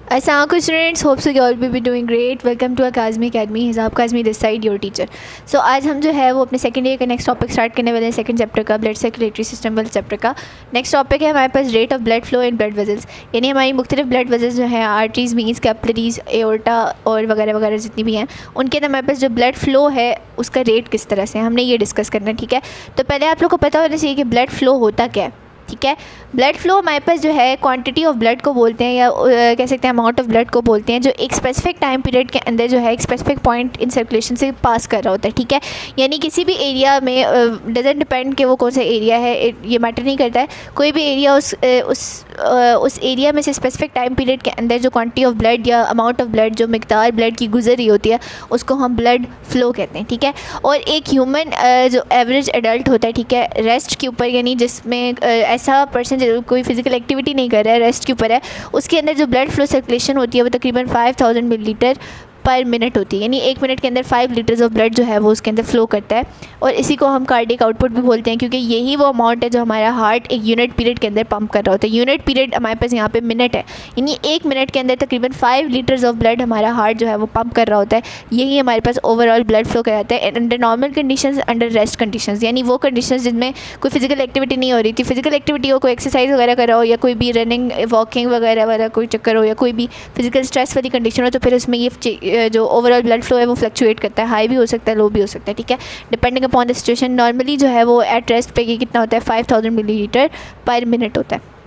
Assalamualaikum students, hope so you all will be doing great. Welcome to Akazmi Academy. हिसाब Kazmi this side your teacher. So आज हम जो है वो अपने सेकंड ईयर का नेक्स्ट टॉपिक स्टार्ट करने वाले हैं. सेकंड चैप्टर का ब्लड सर्कुलेटरी सिस्टम वाले चैप्टर का नेक्स्ट टॉपिक है हमारे पास rate of blood flow in blood vessels. यानी हमारी मुख्तलिफ ब्लड वेजल्स जो हैं आर्टरीज, वीन्स, कैपिलरीज, एओर्टा और वगैरह वगैरह जितनी भी हैं उनके अंदर हमारे पास जो ब्लड फ्लो है उसका रेट किस तरह से हमने ये डिस्कस करना है. ठीक है, तो पहले आप लोग को पता होना चाहिए कि ब्लड फ्लो होता क्या है. ठीक है, ब्लड फ्लो हमारे पास जो है क्वांटिटी ऑफ ब्लड को बोलते हैं या कह सकते हैं अमाउंट ऑफ ब्लड को बोलते हैं जो एक स्पेसिफिक टाइम पीरियड के अंदर जो है एक स्पेसिफिक पॉइंट इन सर्कुलेशन से पास कर रहा होता है. ठीक है, यानी किसी भी एरिया में डजेंट डिपेंड कि वो कौन सा एरिया है, ये मैटर नहीं करता है. कोई भी एरिया उस एरिया में से स्पेसिफिक टाइम पीरियड के अंदर जो क्वांटिटी ऑफ ब्लड या अमाउंट ऑफ ब्लड जो मिकदार ब्लड की गुजर रही होती है उसको हम ब्लड फ्लो कहते हैं. ठीक है, और एक ह्यूमन जो एवरेज एडल्ट होता है, ठीक है, रेस्ट के ऊपर यानी जिसमें ऐसा पर्सन कोई फिजिकल एक्टिविटी नहीं कर रहा है, रेस्ट के ऊपर है, उसके अंदर जो ब्लड फ्लो सर्कुलेशन होती है वो तकरीबन 5000 मिलीलीटर पर मिनट होती है. यानी एक मिनट के अंदर 5 लीटर्स ऑफ ब्लड जो है वो उसके अंदर फ्लो करता है. और इसी को हम कार्डियक आउटपुट भी बोलते हैं क्योंकि यही वो अमाउंट है जो हमारा हार्ट एक यूनिट पीरियड के अंदर पंप कर रहा होता है. यूनिट पीरियड हमारे पास यहाँ पे मिनट है, यानी एक मिनट के अंदर तकरीबन 5 लीटर्स ऑफ ब्लड हमारा हार्ट जो है वो पंप कर रहा होता है. यही हमारे पास ओवरऑल ब्लड फ्लो कराता है under normal conditions, under rest conditions, यानी वो कंडीशंस जिनमें कोई फिजिकल एक्टिविटी नहीं हो रही थी. फिजिकल एक्टिविटी हो, कोई एक्सरसाइज वगैरह करा हो या कोई भी रनिंग वॉकिंग वगैरह वगैरह कोई चक्कर हो या कोई भी फिजिकल स्ट्रेस वाली कंडीशन हो, तो फिर उसमें ये जो ओवरऑल ब्लड फ्लो है वो फ्लक्चुएट करता है. हाई भी हो सकता है, लो भी हो सकता है. ठीक है, depending upon the situation. Normally जो है वो एट रेस्ट पे कितना होता है 5000 मिलीलीटर पर मिनट होता है.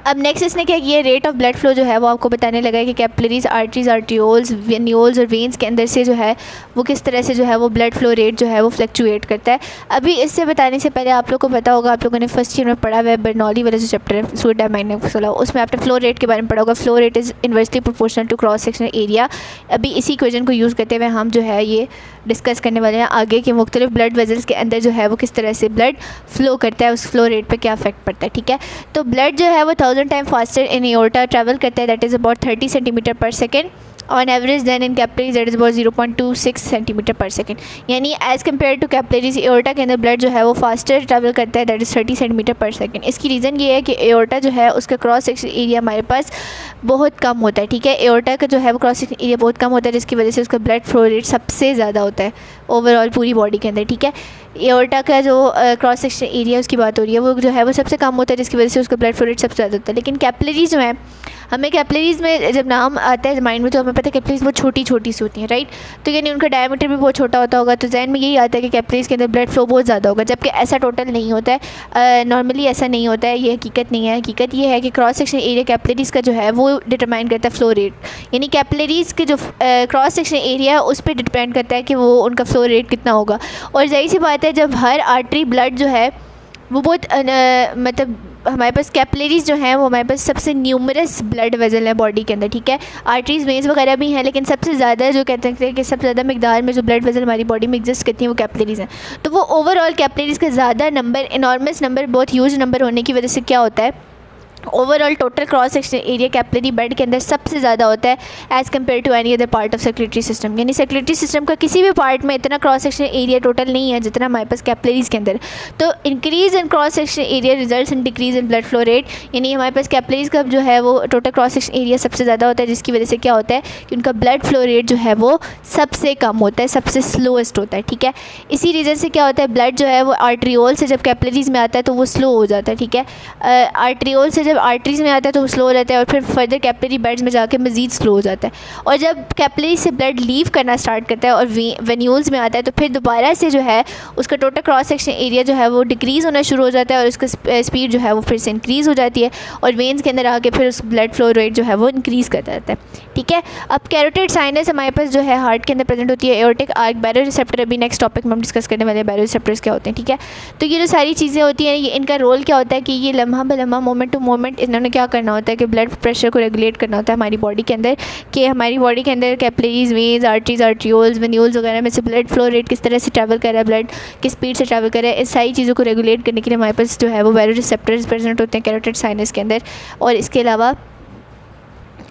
अब नेक्स्ट इसने क्या किया, रेट ऑफ ब्लड फ्लो जो है वो आपको बताने लगा है कि कैपिलरीज, आर्टरीज, आर्टियोल्स, वेन्यूल्स और वेन्स के अंदर से जो है वो किस तरह से जो है वो ब्लड फ्लो रेट जो है वो फ्लक्चुएट करता है. अभी इससे बताने से पहले आप लोग को पता होगा, आप लोगों ने फर्स्ट ईयर में पढ़ा हुआ है बर्नौली वाला जो चैप्टर है फ्लूइड डायनामिक्स वाला, उसमें आपने फ्लो रेट के बारे में पढ़ा होगा. Flow rate is inversely proportional to cross sectional area. अभी इसी इक्वेशन को यूज़ करते हुए हम जो है ये डिस्कस करने वाले हैं आगे के मुख्तलिफ ब्लड वेजल्स के अंदर जो है वो किस तरह से ब्लड फ्लो करता है, उस फ्लो रेट पे क्या इफेक्ट पड़ता है. ठीक है, तो ब्लड जो है वो 1000 time faster in aorta travel करता है, that is about 30 centimetre per second on average then in capillaries that is about 0.26 centimetre per second. यानी as compare to capillaries aorta के अंदर ब्लड जो है वो फास्टर ट्रैवल करता है, that is 30 centimetre per second. इसकी रीज़न ये है कि एओर्टा जो है उसका क्रॉस सेक्शन एरिया हमारे पास बहुत कम होता है. ठीक है, एओर्टा का जो है वो क्रॉस सेक्शन एरिया बहुत कम होता है जिसकी वजह से उसका ब्लड फ्लो रेट सबसे ज़्यादा होता है ओवरऑल पूरी बॉडी के अंदर. ठीक है, एओर्टा का जो क्रॉस सेक्शन एरिया उसकी बात हो रही है वो जो है वो सबसे कम होता है जिसकी वजह से उसका ब्लड फ्लो रेट सबसे ज़्यादा होता है. लेकिन कैपिलरीज जो है, हमें कैपिलरीज में जब नाम आता है माइंड में तो हमें पता है कैपिलरीज बहुत छोटी छोटी सी होती हैं, राइट. तो यानी उनका डायमीटर भी बहुत छोटा होता होगा, तो जहन में यही आता है कि कैपिलरीज के अंदर ब्लड फ्लो बहुत ज़्यादा होगा, जबकि ऐसा टोटल नहीं होता है. नॉर्मली ऐसा नहीं होता है, ये हकीकत नहीं है. हकीकत ये है कि क्रॉस सेक्शन एरिया कैपिलरीज का जो है वो डिटरमाइन करता है फ्लो रेट. यानी कैपिलरीज के जो क्रॉस सेक्शन एरिया है उस पर डिपेंड करता है कि वो उनका फ्लो रेट कितना होगा. और जाहिर सी बात है जब हर आर्टरी ब्लड जो है वो बहुत मतलब हमारे पास कैपिलरीज जो हैं वो हमारे पास सबसे न्यूमरस ब्लड वेजल है बॉडी के अंदर. ठीक है, आर्टरीज, वेन्स वगैरह भी हैं, लेकिन सबसे ज़्यादा जो कहते हैं कि सबसे ज़्यादा मिकदार में जो ब्लड वेजल हमारी बॉडी में एग्जिस्ट करती हैं वो कैपिलरीज हैं. तो वो ओवरऑल कैपिलरीज का ज़्यादा नंबर, इनॉर्मस नंबर, बहुत ह्यूज नंबर होने की वजह से क्या होता है, overall total cross section area capillary bed के अंदर सबसे ज़्यादा होता है as compare to any other part of circulatory system. यानी सर्कुलेटरी सिस्टम का किसी भी पार्ट में इतना क्रॉस सेक्शन एरिया टोटल नहीं है जितना हमारे पास कैपिलरीज के अंदर. तो increase in cross section area results in decrease in blood flow rate. यानी हमारे पास कैपिलरीज का जो है वो टोटल क्रॉस सेक्शन एरिया सबसे ज़्यादा होता है जिसकी वजह से क्या होता है कि उनका ब्लड फ्लो रेट जो है वो सबसे कम होता है, सबसे स्लोएस्ट होता है. ठीक है, इसी रीज़न से क्या होता है ब्लड जो है वो आर्ट्रियोल से जब कैपिलरीज में आता है तो वो स्लो हो जाता है. ठीक है, आर्ट्रियोल से जब आर्टरीज में आता है तो वो स्लो हो जाता है और फिर फर्दर कैपिलरी बेड्स में जाके मज़ीद स्लो हो जाता है. और जब कैपिलरी से ब्लड लीव करना स्टार्ट करता है और वेन्यूल्स में आता है तो फिर दोबारा से जो है उसका टोटल क्रॉस सेक्शन एरिया जो है वो डिक्रीज़ होना शुरू हो जाता है और उसका स्पीड जो है वो फिर से इंक्रीज़ हो जाती है और वेन्स के अंदर आके फिर उस ब्लड फ्लो रेट जो है वो इंक्रीज़ करता जाता है. ठीक है, अब कैरोटिड साइनस हमारे पास जो है हार्ट के अंदर प्रेजेंट होती है. एओर्टिक आर्क, बैरो रिसेप्टर, अभी नेक्स्ट टॉपिक में हम डिस्कस करने वाले हैं बैरो रिसेप्टर्स क्या होते हैं. ठीक है, तो ये जो सारी चीज़ें होती हैं ये इनका रोल क्या होता है कि ये लम्हा ब लम्हा, मोमेंट टू मोमेंट इन्होंने क्या करना होता है कि ब्लड प्रेशर को रेगुलेट करना होता है हमारी बॉडी के अंदर, कि हमारी बॉडी के अंदर capillaries, veins, arteries, arterioles, venules वगैरह में से ब्लड फ्लो रेट किस तरह से ट्रैवल कर रहा है, ब्लड किस स्पीड से ट्रैवल कर रहा है. इस सारी चीज़ों को रेगुलेट करने के लिए हमारे पास जो है वो बैरो रिसेप्टर्स प्रेजेंट होते हैं कैरोटिड साइनस के अंदर. और इसके अलावा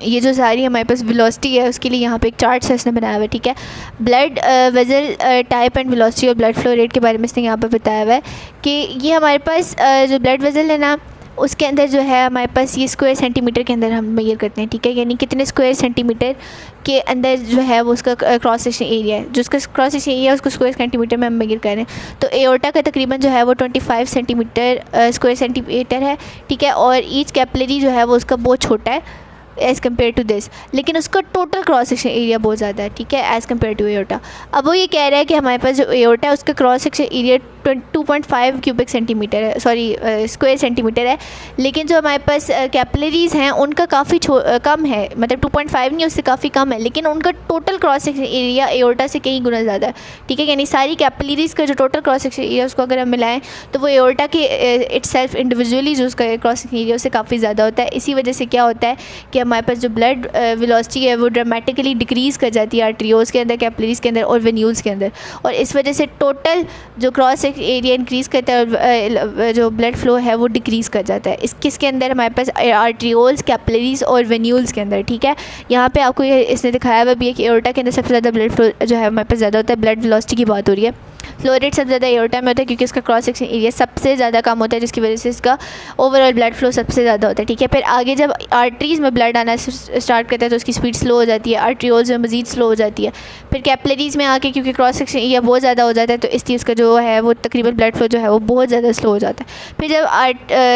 ये जो सारी हमारे पास वेलोसिटी है उसके लिए यहाँ पे एक चार्ट से इसने बनाया हुआ है. ठीक है, blood vessel type and velocity और ब्लड फ्लो रेट के बारे में इसने यहाँ पर बताया हुआ है कि ये हमारे पास जो ब्लड वेजल है ना उसके अंदर जो है हमारे पास ये स्क्वायर सेंटीमीटर के अंदर हम मेजर करते हैं, ठीक है, यानी कितने स्क्वायर सेंटीमीटर के अंदर जो है वो उसका क्रॉस सेक्शन एरिया है, जो उसका क्रॉस सेक्शन एरिया है उसको स्क्वायर सेंटीमीटर में हम मेजर कर रहे हैं। तो एओर्टा का तकरीबन जो है वो 25 सेंटीमीटर स्क्वायर सेंटीमीटर है, ठीक है, और ईच कैपिलरी जो है वो उसका बहुत छोटा है एज़ कम्पेयर टू दिस, लेकिन उसका टोटल क्रॉस सेक्शन एरिया बहुत ज़्यादा है, ठीक है, एज़ कम्पेयर टू एओर्टा। अब वो ये कह रहा है कि हमारे पास जो एओर्टा है उसका cross section area 2.5 cubic centimetre है, सॉरी स्क्वायर सेंटीमीटर है, लेकिन जो हमारे पास कैपिलरीज़ हैं उनका काफ़ी कम है, मतलब 2.5 नहीं, उससे काफ़ी कम है, लेकिन उनका total cross section area aorta से कई गुना ज़्यादा है, ठीक है, यानी सारी कैपिलरीज़ का जो टोटल क्रॉस सेक्शन एरिया उसको अगर हम मिलाएं तो वो एओर्टा के इटसेल्फ इंडिविजुअली जो उसका क्रॉस सेक्शन एरिया उससे काफ़ी ज़्यादा होता है। इसी वजह से क्या होता है कि हमारे पास जो ब्लड वेलोसिटी है वो ड्रामेटिकली डिक्रीज़ कर जाती है आर्टरियोल्स के अंदर, कैपिलरीज़ के अंदर और वेन्यूल्स के अंदर, और इस वजह से टोटल जो क्रॉस सेक्शन एरिया इंक्रीज़ करता है और जो ब्लड फ्लो है वो डिक्रीज़ कर जाता है। किसके अंदर? हमारे पास आर्टरियोल्स, कैपिलरीज़ और वेन्यूल्स के अंदर, ठीक है। यहाँ पे आपको ये इसने दिखाया हुआ भी है कि एओर्टा के अंदर सबसे ज़्यादा ब्लड फ्लो जो है हमारे पास ज़्यादा होता है, ब्लड वेलोसिटी की बात हो रही है। फ्लो रेट सबसे ज़्यादा एओर्टा में होता है क्योंकि इसका क्रॉस सेक्शन एरिया सबसे ज़्यादा कम होता है, जिसकी वजह से इसका ओवरऑल ब्लड फ्लो सबसे ज़्यादा होता है, ठीक है। फिर आगे जब आर्टरीज़ में ब्लड आना स्टार्ट करता है तो उसकी स्पीड स्लो हो जाती है, आर्टरियोल्स में मज़ीद स्लो हो जाती है। फिर कैपिलरीज़ में आके क्योंकि क्रॉस सेक्शन एरिया बहुत ज़्यादा हो जाता है तो इस चीज़ का जो है वो तकरीबन ब्लड फ्लो जो है वो बहुत ज़्यादा स्लो हो जाता है। फिर जब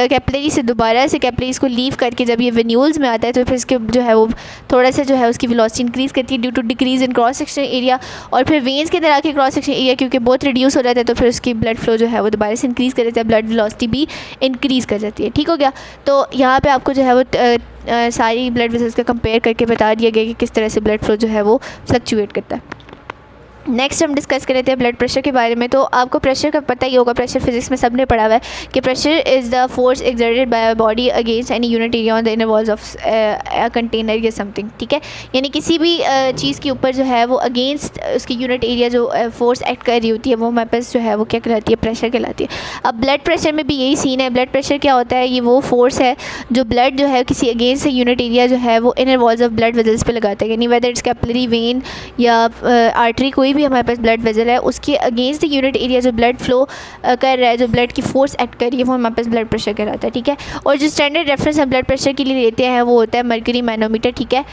कैपिलरी से दोबारा से कैपिलरीज़ को लीव करके जब ये वेन्यूल्स में आता है तो फिर इसके जो है वो थोड़ा सा जो है उसकी वेलोसिटी इंक्रीज़ करती है due to decrease in cross section area, और फिर वेन्स के अंदर आके क्रॉस सेक्शन एरिया क्योंकि बहुत रिड्यूस हो जाता है तो फिर उसकी ब्लड फ्लो जो है वो दोबारा से इंक्रीज़ कर देता है, ब्लड वेलोसिटी भी इंक्रीज़ कर जाती है, ठीक हो गया। तो यहाँ पे आपको जो है वो सारी ब्लड वेसल्स का कंपेयर करके बता दिया गया कि किस तरह से ब्लड फ्लो जो है वो फ्लक्चुएट करता है। नेक्स्ट हम डिस्कस कर लेते हैं ब्लड प्रेशर के बारे में। तो आपको प्रेशर का पता ही होगा, प्रेशर फिजिक्स में सब ने पढ़ा हुआ है कि pressure is the force exerted by body against any unit area on the inner walls of container या समथिंग, ठीक है, यानी किसी भी चीज़ के ऊपर जो है वो अगेंस्ट उसकी यूनिट एरिया जो फोर्स एक्ट कर रही होती है वो हमारे पास जो है वो क्या कहलाती है? प्रेशर कहलाती है। अब ब्लड प्रेशर में भी यही सीन है। ब्लड प्रेशर क्या होता है? ये वो फोर्स है जो ब्लड जो है किसी अगेंस्ट यूनिट एरिया जो है वो inner walls of blood vessels पे लगाता है, यानी वेदर इट्स कैपिलरी, वेन या आर्टरी, कोई भी हमारे पास ब्लड वेजल है उसके अगेंस्ट द यूनिट एरिया जो ब्लड फ्लो कर रहा है, जो ब्लड की फोर्स एक्ट कर रही है वो हमारे पास ब्लड प्रेशर कहलाता है, ठीक है। और जो स्टैंडर्ड रेफरेंस हम ब्लड प्रेशर के लिए लेते हैं वो होता है मर्करी मैनोमीटर, ठीक है,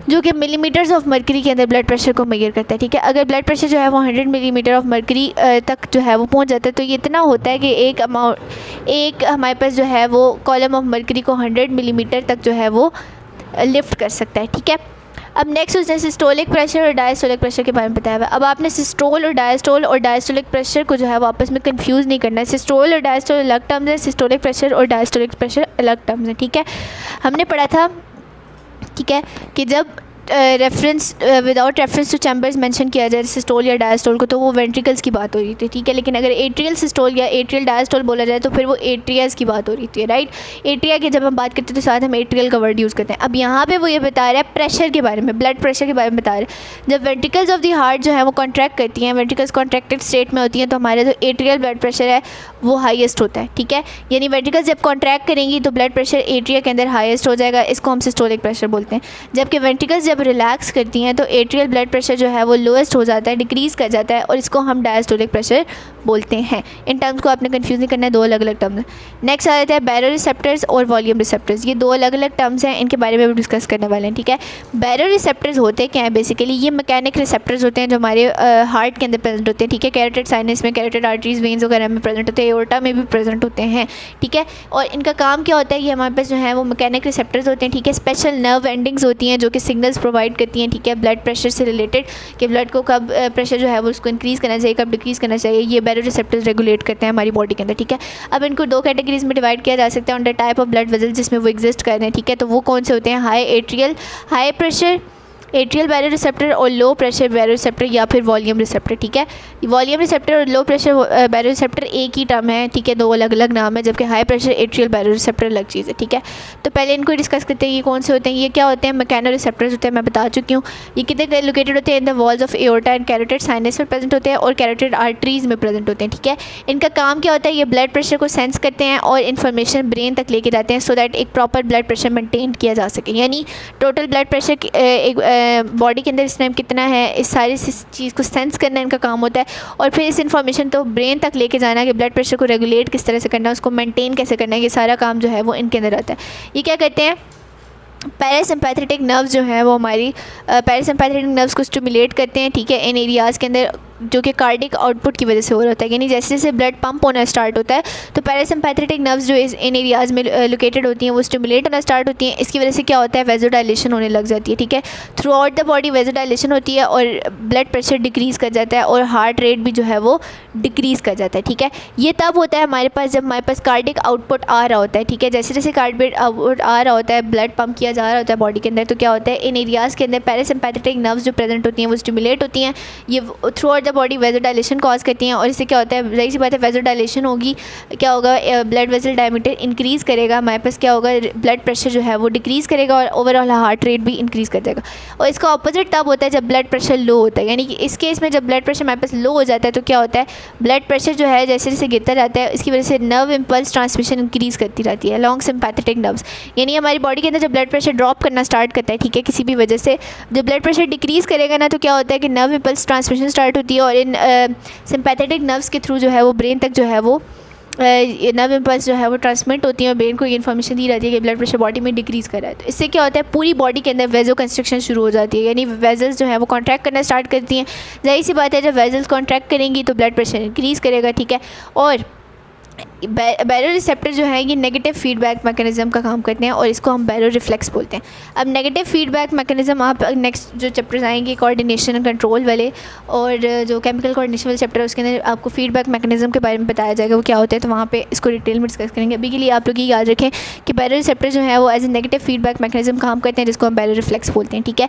जो कि मिलीमीटर्स ऑफ मर्करी के अंदर ब्लड प्रेशर को मेजर करता है, ठीक है। अगर ब्लड प्रेशर जो है वो 100 मिलीमीटर ऑफ मर्करी तक जो है वो पहुंच जाता है तो ये इतना होता है कि एक हमारे पास जो है वो कॉलम ऑफ मर्करी को 100 मिलीमीटर तक जो है वो लिफ्ट कर सकता है, ठीक है। अब नेक्स्ट उसने सिस्टोलिक प्रेशर और डायस्टोलिक प्रेशर के बारे में बताया हुआ है। अब आपने सिस्टोल और डायस्टोलिक प्रेशर को जो है वो आपस में कंफ्यूज नहीं करना है। सिस्टोल और डायस्टोल अलग टर्म्स है, सिस्टोलिक प्रेशर और डायस्टोलिक प्रेशर अलग टर्म्स है, ठीक है। हमने पढ़ा था, ठीक है, कि जब reference without reference two chambers mention किया जाए सिस्टोल या डायस्टोल को तो वो वेंट्रिकल्स की बात हो रही थी, ठीक है, लेकिन अगर एट्रियल सिस्टोल या एट्रियल डायस्टोल बोला जाए तो फिर वो एट्रियाज की बात हो रही थी, राइट। एट्रिया की जब हम बात करते हैं तो साथ हम एट्रियल का वर्ड यूज़ करते हैं। अब यहाँ पे वो ये बता रहा है प्रेशर के बारे में, ब्लड प्रेशर के बारे में बता रहे हैं। जब वेंट्रिकल्स ऑफ द हार्ट जो है वो कॉन्ट्रैक्ट करती हैं, वेंट्रिकल्स कॉन्ट्रैक्टेड स्टेट में होती हैं तो हमारा जो एट्रियल ब्लड प्रेशर है वो हाईएस्ट होता है, ठीक है, यानी वेंट्रिकल्स जब कॉन्ट्रैक्ट करेंगी तो ब्लड प्रेशर एट्रिया के अंदर हाईएस्ट हो जाएगा, इसको हम सिस्टोलिक प्रेशर बोलते हैं। जबकि वेंट्रिकल्स जब रिलैक्स करती हैं तो एट्रियल ब्लड प्रेशर जो है वो लोएस्ट हो जाता है, डिक्रीज़ कर जाता है, और इसको हम डायस्टोलिक प्रेशर बोलते हैं। इन टर्म्स को आपने कंफ्यूज नहीं करना है, दो अलग अलग टर्म्स हैं। नेक्स्ट आ जाता है बैरोरिसेप्टर्स और वॉल्यूम रिसेप्टर्स। ये दो अलग अलग टर्म्स हैं, इनके बारे में भी डिस्कस करने वाले हैं, ठीक है। बैरोरिसेप्टर्स होते क्या हैं? बेसिकली ये मैकेनिक रिसेप्टर्स होते हैं जो हमारे हार्ट के अंदर प्रेजेंट होते हैं, ठीक है। कैरोटिड साइनस में, कैरोटिड आर्टरीज, वेन्स वगैरह में प्रेजेंट होते हैं, एओर्टा में भी प्रेजेंट होते हैं, ठीक है। और इनका काम क्या होता है? ये हमारे पास जो है वो मैकेनिक रिसेप्टर्स होते हैं, ठीक है। स्पेशल नर्व एंडिंग्स होती हैं जो कि सिग्नल्स प्रोवाइड करती हैं, ठीक है, ब्लड प्रेशर से रिलेटेड कि ब्लड को कब प्रेशर जो है वो उसको इंक्रीज़ करना चाहिए, कब डिक्रीज़ करना चाहिए, ये बैरोरिसेप्टर्स रेगुलेट करते हैं हमारी बॉडी के अंदर, ठीक है। अब इनको दो कैटेगरीज में डिवाइड किया जा सकता है under type of blood vessel जिसमें वो एग्जिस्ट कर रहे हैं, ठीक है। तो वो कौन से होते हैं? हाई प्रेशर एट्रियल बैरोरिसेप्टर और लो प्रेशर बैरोरिसेप्टर या फिर वॉल्यूम रिसेप्टर, ठीक है। वॉल्यूम रिसेप्टर और लो प्रेशर बैरोरिसेप्टर एक ही टर्म है, ठीक है, दो अलग अलग नाम है, जबकि हाई प्रेशर एट्रियल बैरोरिसेप्टर अलग चीज़ है, ठीक है। तो पहले इनको डिस्कस करते हैं ये कौन से होते हैं। ये क्या होते हैं? मैकेनो रिसेप्टर्स होते हैं, मैं बता चुकी हूँ। ये कितने लोकेटेड होते हैं? In the walls of aorta and carotid sinus में प्रेजेंट होते हैं और कैरोटिड आर्टरीज में प्रेजेंट होते हैं, ठीक है। इनका काम क्या होता है? ये ब्लड प्रेशर को सेंस करते हैं और इन्फॉर्मेशन ब्रेन तक लेके जाते हैं सो दैट एक प्रॉपर ब्लड प्रेशर मेंटेन किया जा सके, यानी टोटल ब्लड प्रेशर बॉडी के अंदर इस टाइम कितना है, इस सारी चीज़ को सेंस करना इनका काम होता है। और फिर इस इन्फॉर्मेशन तो ब्रेन तक लेके जाना कि ब्लड प्रेशर को रेगुलेट किस तरह से करना है, उसको मेंटेन कैसे करना है, ये सारा काम जो है वो इनके अंदर आता है। ये क्या करते हैं, पैरासिम्पैथेटिक नर्व्स जो है वो हमारी पैरासिम्पैथेटिक नर्व्स को स्टिमुलेट करते हैं, ठीक है, इन एरियाज़ के अंदर जो कि कार्डिक आउटपुट की वजह से हो रहा होता है। यानी जैसे जैसे ब्लड पंप होना स्टार्ट होता है तो पैरासिम्पैथेटिक नर्व्स जो इन एरियाज़ में लोकेटेड होती हैं वो स्टिमुलेट होना स्टार्ट होती हैं। इसकी वजह से क्या होता है, वेज़ोडाइलेशन होने लग जाती है, ठीक है। थ्रू आउट द बॉडी वेज़ोडाइलेशन होती है और ब्लड प्रेशर डिक्रीज़ कर जाता है और हार्ट रेट भी जो है वो डिक्रीज़ कर जाता है, ठीक है। ये तब होता है हमारे पास जब हमारे पास कार्डिक आउटपुट आ रहा होता है, ठीक है। जैसे जैसे कार्डिक आउटपुट आ रहा होता है, ब्लड पंप किया जा रहा होता है बॉडी के अंदर, तो क्या होता है, इन एरियाज़ के अंदर पैरासिम्पैथेटिक नर्व्स जो प्रेजेंट होती हैं वो स्टिमुलेट होती हैं। ये throughout the body vasodilation cause करती हैं और इससे क्या होता है, जाहिर सी बात है वेज़ोडाइलेशन होगी, क्या होगा, ब्लड वेसल डायमीटर इंक्रीज़ करेगा, हमारे पास क्या होगा, ब्लड प्रेशर जो है वो डिक्रीज़ करेगा और ओवरऑल हार्ट रेट भी इंक्रीज़ कर जाएगा। और इसका ऑपोजिट तब होता है जब ब्लड प्रेशर लो होता है। यानी कि इस केस में जब ब्लड प्रेशर हमारे पास लो हो जाता है तो क्या होता है, ब्लड प्रेशर जो है जैसे जैसे गिरता जाता है इसकी वजह से नर्व इम्पल्स ट्रांसमिशन इंक्रीज़ करती रहती है लॉन्ग सिम्पैथेटिक नर्व्स। यानी हमारी बॉडी के अंदर जब ब्लड प्रेशर ड्रॉप करना स्टार्ट करता है, ठीक है, किसी भी वजह से जब ब्लड प्रेशर डिक्रीज़ करेगा ना तो क्या होता है कि नर्व इम्पल्स ट्रांसमिशन स्टार्ट होती है और इन सिम्पैथेटिक नर्व्स के थ्रू जो है वो ब्रेन तक जो है वो नर्व इम्पल्स जो है वो ट्रांसमिट होती है और ब्रेन को ये इन्फॉर्मेशन दी रहती है कि ब्लड प्रेशर बॉडी में डिक्रीज़ कर रहा है। तो इससे क्या होता है, पूरी बॉडी के अंदर वेजो कंस्ट्रक्शन शुरू हो जाती है, यानी वेजल्स जो है वो कॉन्ट्रैक्ट करना स्टार्ट करती हैं। जाहिर सी बात है जब वेजल्स कॉन्ट्रैक्ट करेंगी तो ब्लड प्रेशर इंक्रीज़ करेगा, ठीक है। और बैरो रिसेप्टर जो है ये नेगेटिव फीडबैक मैकेनिज़्म का काम करते हैं और इसको हम बैरो रिफ्लेक्स बोलते हैं। अब नेगेटिव फीडबैक मैकेनिज़्म आप नेक्स्ट जो चैप्टर्स आएंगे कोऑर्डिनेशन एंड कंट्रोल वाले और जो केमिकल कोऑर्डिनेशन वाले चैप्टर है उसके अंदर आपको फीडबैक मैकेनिज़्म के बारे में बताया जाएगा वो क्या होता है, तो वहाँ पे इसको डिटेल में डिस्कस करेंगे। अभी के लिए आप लोग ये याद रखें कि बैरो रिसेप्टर जो है वो as a negative feedback mechanism काम करते हैं जिसको हम बैरो रिफ्लेक्स बोलते हैं, ठीक है।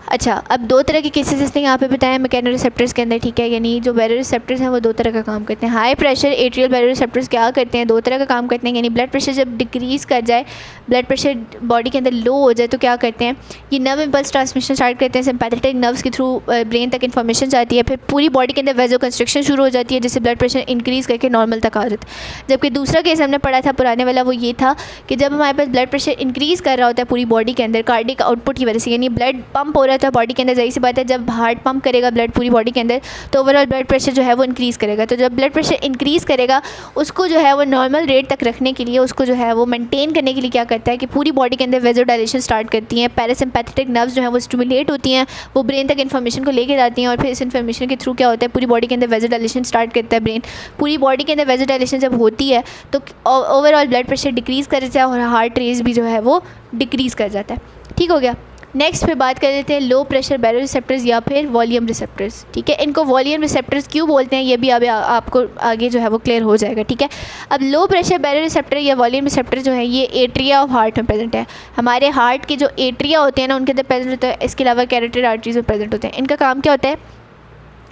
अच्छा, अब दो तरह के केसेस इसने यहाँ पे बताया मैकेनो रिसेप्टर्स के अंदर, ठीक है। यानी जो बैरो रिसेप्टर्स हैं वो दो तरह का काम करते हैं। हाई प्रेशर एट्रियल बैरो रिसेप्टर्स क्या करते हैं, दो तरह का काम करते हैं। यानी ब्लड प्रेशर जब डिक्रीज़ कर जाए, ब्लड प्रेशर बॉडी के अंदर लो हो जाए तो क्या करते हैं, ये नर्व इम्पल्स ट्रांसमिशन स्टार्ट करते हैं, सिम्पैथेटिक नर्व्स के थ्रू ब्रेन तक इन्फॉर्मेशन जाती है, फिर पूरी बॉडी के अंदर वेजो कंस्ट्रक्शन शुरू हो जाती है जिससे ब्लड प्रेशर इंक्रीज़ करके नॉर्मल तक आ जाता है। जबकि दूसरा केस हमने पढ़ा था पुराने वाला, वो ये था कि जब हमारे पास ब्लड प्रेशर इंक्रीज़ कर रहा होता है पूरी बॉडी के अंदर कार्डिक आउटपुट की वजह से, यानी ब्लड पंप हो रहा था बॉडी के अंदर, सी बात है जब हार्ट पंप करेगा ब्लड पूरी बॉडी के अंदर तो ओवरऑल ब्लड प्रेशर जो है वो इंक्रीज़ करेगा। तो जब ब्लड प्रेशर इंक्रीज़ करेगा उसको जो है वो नॉर्मल रेट तक रखने के लिए, उसको जो है वो मेंटेन करने के लिए क्या करता है कि पूरी बॉडी के अंदर वेज़ोडाइलेशन स्टार्ट करती हैं, पैरासिम्पैथेटिक नर्व्स जो है वो स्टिमुलेट होती हैं, वो ब्रेन तक इन्फॉर्मेशन को लेके जाती हैं और फिर इस इन्फॉर्मेशन के थ्रू क्या होता है पूरी बॉडी के अंदर वेज़ोडाइलेशन स्टार्ट करता है ब्रेन। पूरी बॉडी के अंदर वेज़ोडाइलेशन जब होती है तो ओवरऑल ब्लड प्रेशर डिक्रीज़ कर जाता है और हार्ट रेट भी जो है वो डिक्रीज़ कर जाता है, ठीक हो गया। नेक्स्ट पे बात कर लेते हैं लो प्रेशर बैरो रिसेप्टर्स या फिर वॉल्यूम रिसेप्टर्स, ठीक है। इनको वॉल्यूम रिसेप्टर्स क्यों बोलते हैं ये भी अब आपको आगे जो है वो क्लियर हो जाएगा, ठीक है। अब लो प्रेशर बैरो रिसेप्टर या वॉल्यूम रिसेप्टर जो है ये एट्रिया ऑफ हार्ट में प्रेजेंट है। हमारे हार्ट के जो एट्रिया होते हैं ना उनके अंदर प्रेजेंट होता है, इसके अलावा कैरोटिड आर्टरीज में प्रेजेंट होते हैं। इनका काम क्या होता है,